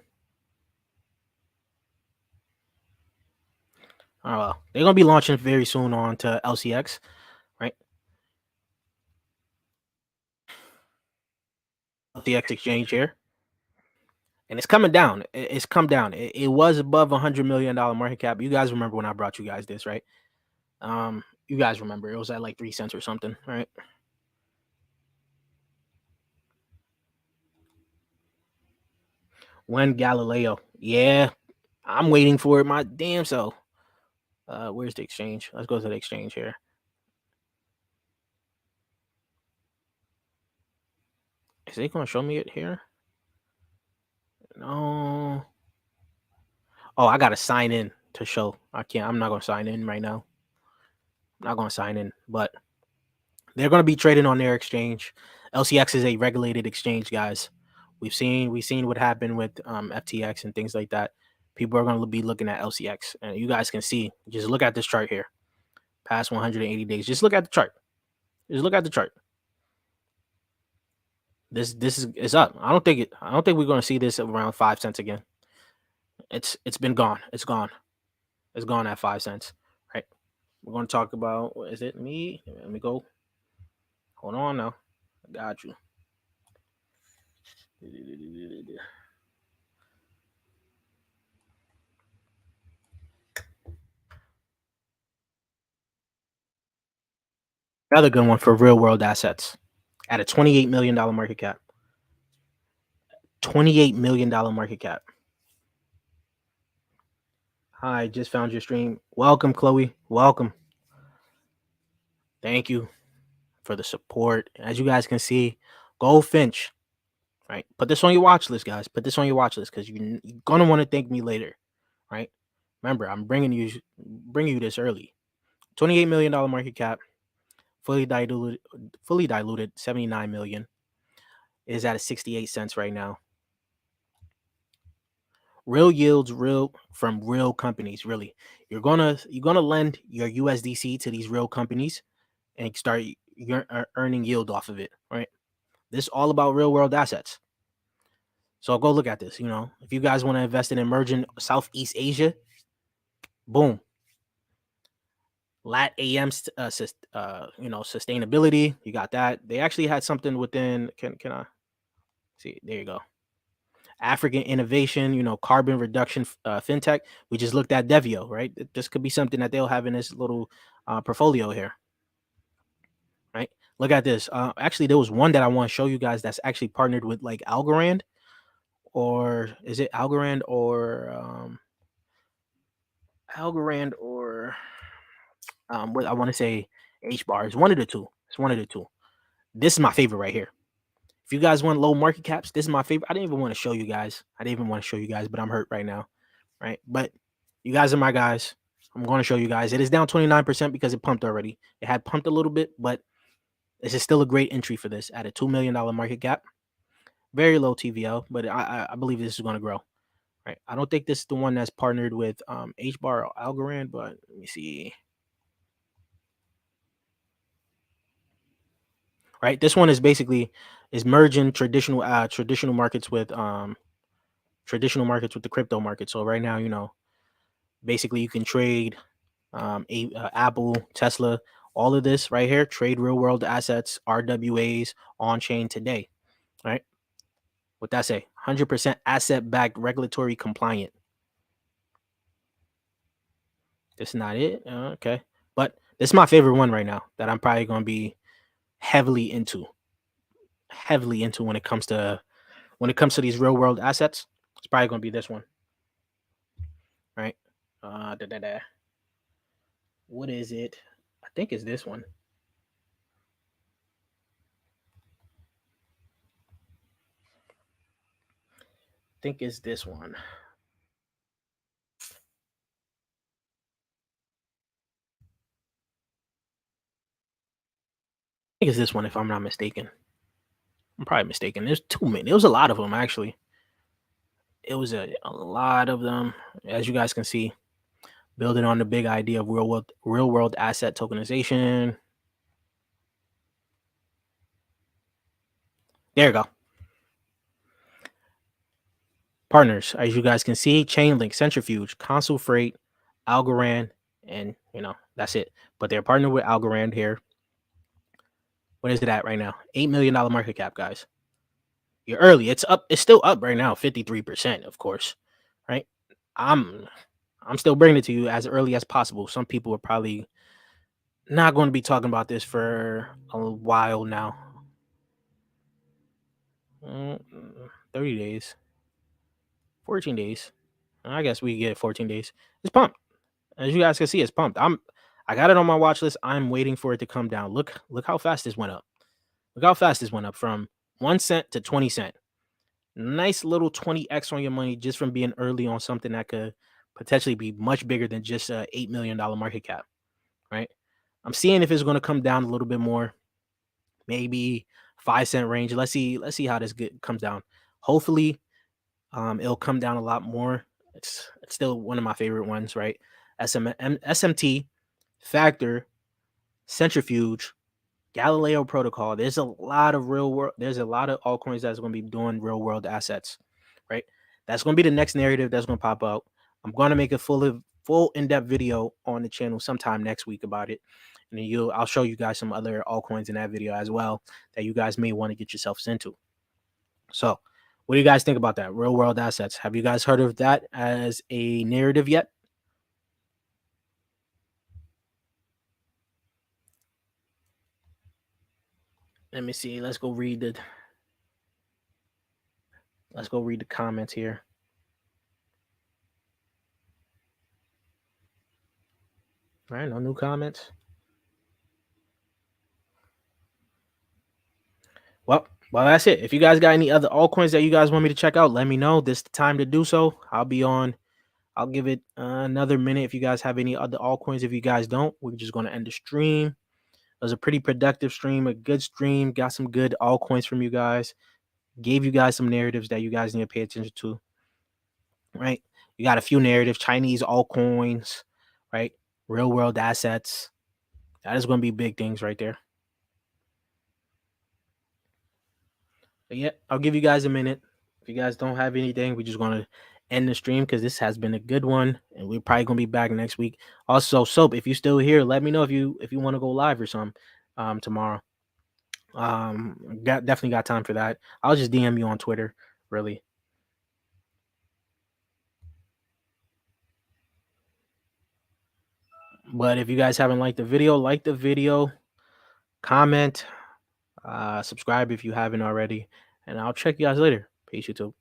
Oh, well, they're going to be launching very soon on to LCX, right? LCX exchange here. And it's coming down. It's come down. It was above $100 million market cap. You guys remember when I brought you guys this, right? You guys remember it was at like 3 cents or something, right? When Galileo, yeah, I'm waiting for it. My damn self. Where's the exchange? Let's go to the exchange here. Is it going to show me it here? No. Oh, I got to sign in to show. I'm not going to sign in right now. I'm not going to sign in, but they're going to be trading on their exchange. LCX is a regulated exchange, guys. We've seen what happened with FTX and things like that. People are going to be looking at LCX, and you guys can see. Just look at this chart here. Past 180 days. Just look at the chart. Just look at the chart. This is up. I don't think we're going to see this around 5 cents again. It's been gone. It's gone. It's gone at 5 cents. Right. We're going to talk about, what is it? Let me go. Hold on now. I got you. Another good one for real world assets at a $28 million market cap. $28 million market cap. Hi, just found your stream. Welcome, Chloe. Welcome. Thank you for the support. As you guys can see, Goldfinch. Right. Put this on your watch list, guys. Put this on your watch list because you're going to want to thank me later. Right. Remember, I'm bringing you this early. $28 million market cap. Fully diluted 79 million. It is at a 68 cents right now. Real yields, from real companies. Really, you're gonna lend your USDC to these real companies and start earning yield off of it. Right. This is all about real world assets. So go look at this. If you guys want to invest in emerging Southeast Asia, boom. Lat AM, sustainability. You got that. They actually had something within. Can I see? There you go. African innovation. Carbon reduction, fintech. We just looked at Devio, right? This could be something that they'll have in this little portfolio here, right? Look at this. Actually, there was one that I want to show you guys that's actually partnered with like Algorand, or is it Algorand or what I want to say HBAR. It's one of the two. This is my favorite right here. If you guys want low market caps, this is my favorite. I didn't even want to show you guys. But I'm hurt right now, right? But you guys are my guys. I'm going to show you guys. It is down 29% because it pumped already. It had pumped a little bit, but this is still a great entry for this at a $2 million market cap. Very low TVL, but I believe this is going to grow. right? I don't think this is the one that's partnered with HBAR or Algorand, but let me see. Right, this one is basically is merging traditional markets with the crypto market. So right now, basically you can trade Apple, Tesla, all of this right here, trade real world assets, RWAs on chain today, right? What that say? 100% asset backed, regulatory compliant. This is not it. Okay, but this is my favorite one right now that I'm probably going to be heavily into, when it comes to these real world assets. It's probably going to be this one, right? Da, da, da. What is it? I think it's this one. I think it's this one. I think it's this one if I'm not mistaken. I'm probably mistaken. There's too many. There was a lot of them actually. It was a lot of them, as you guys can see, building on the big idea of real world asset tokenization. There you go. Partners, as you guys can see, Chainlink, Centrifuge, Consul Freight, Algorand, and that's it. But they're partnered with Algorand here. What is it at right now? $8 million market cap, guys. You're early. It's up. It's still up right now, 53%, of course. Right? I'm still bringing it to you as early as possible. Some people are probably not going to be talking about this for a while now. 30 days. 14 days. I guess we get 14 days. It's pumped. As you guys can see, it's pumped. I got it on my watch list. I'm waiting for it to come down. Look how fast this went up. Look how fast this went up from 1 cent to 20 cent. Nice little 20x on your money just from being early on something that could potentially be much bigger than just a $8 million market cap, right? I'm seeing if it's going to come down a little bit more, maybe 5 cent range. Let's see how this comes down. Hopefully, it'll come down a lot more. It's still one of my favorite ones, right? SMT, Factor, Centrifuge, Galileo Protocol. There's a lot of there's a lot of altcoins that's going to be doing real world assets, right? That's going to be the next narrative that's going to pop out. I'm going to make a full in-depth video on the channel sometime next week about it. And then I'll show you guys some other altcoins in that video as well that you guys may want to get yourselves into. So, what do you guys think about that? Real world assets. Have you guys heard of that as a narrative yet? Let me see. Let's go read the comments here. All right, no new comments. Well, that's it. If you guys got any other altcoins that you guys want me to check out, let me know. This is the time to do so. I'll be on. I'll give it another minute if you guys have any other altcoins. If you guys don't, we're just going to end the stream. It was a pretty productive stream, a good stream. Got some good altcoins from you guys. Gave you guys some narratives that you guys need to pay attention to. Right? You got a few narratives, Chinese altcoins, right? Real world assets. That is going to be big things right there. But yeah, I'll give you guys a minute. If you guys don't have anything, we're just going to end the stream because this has been a good one, and we're probably going to be back next week. Also, Soap, if you're still here, let me know if you want to go live or something tomorrow. Definitely got time for that. I'll just DM you on Twitter, really. But if you guys haven't liked the video, like the video, comment, subscribe if you haven't already, and I'll check you guys later. Peace, YouTube.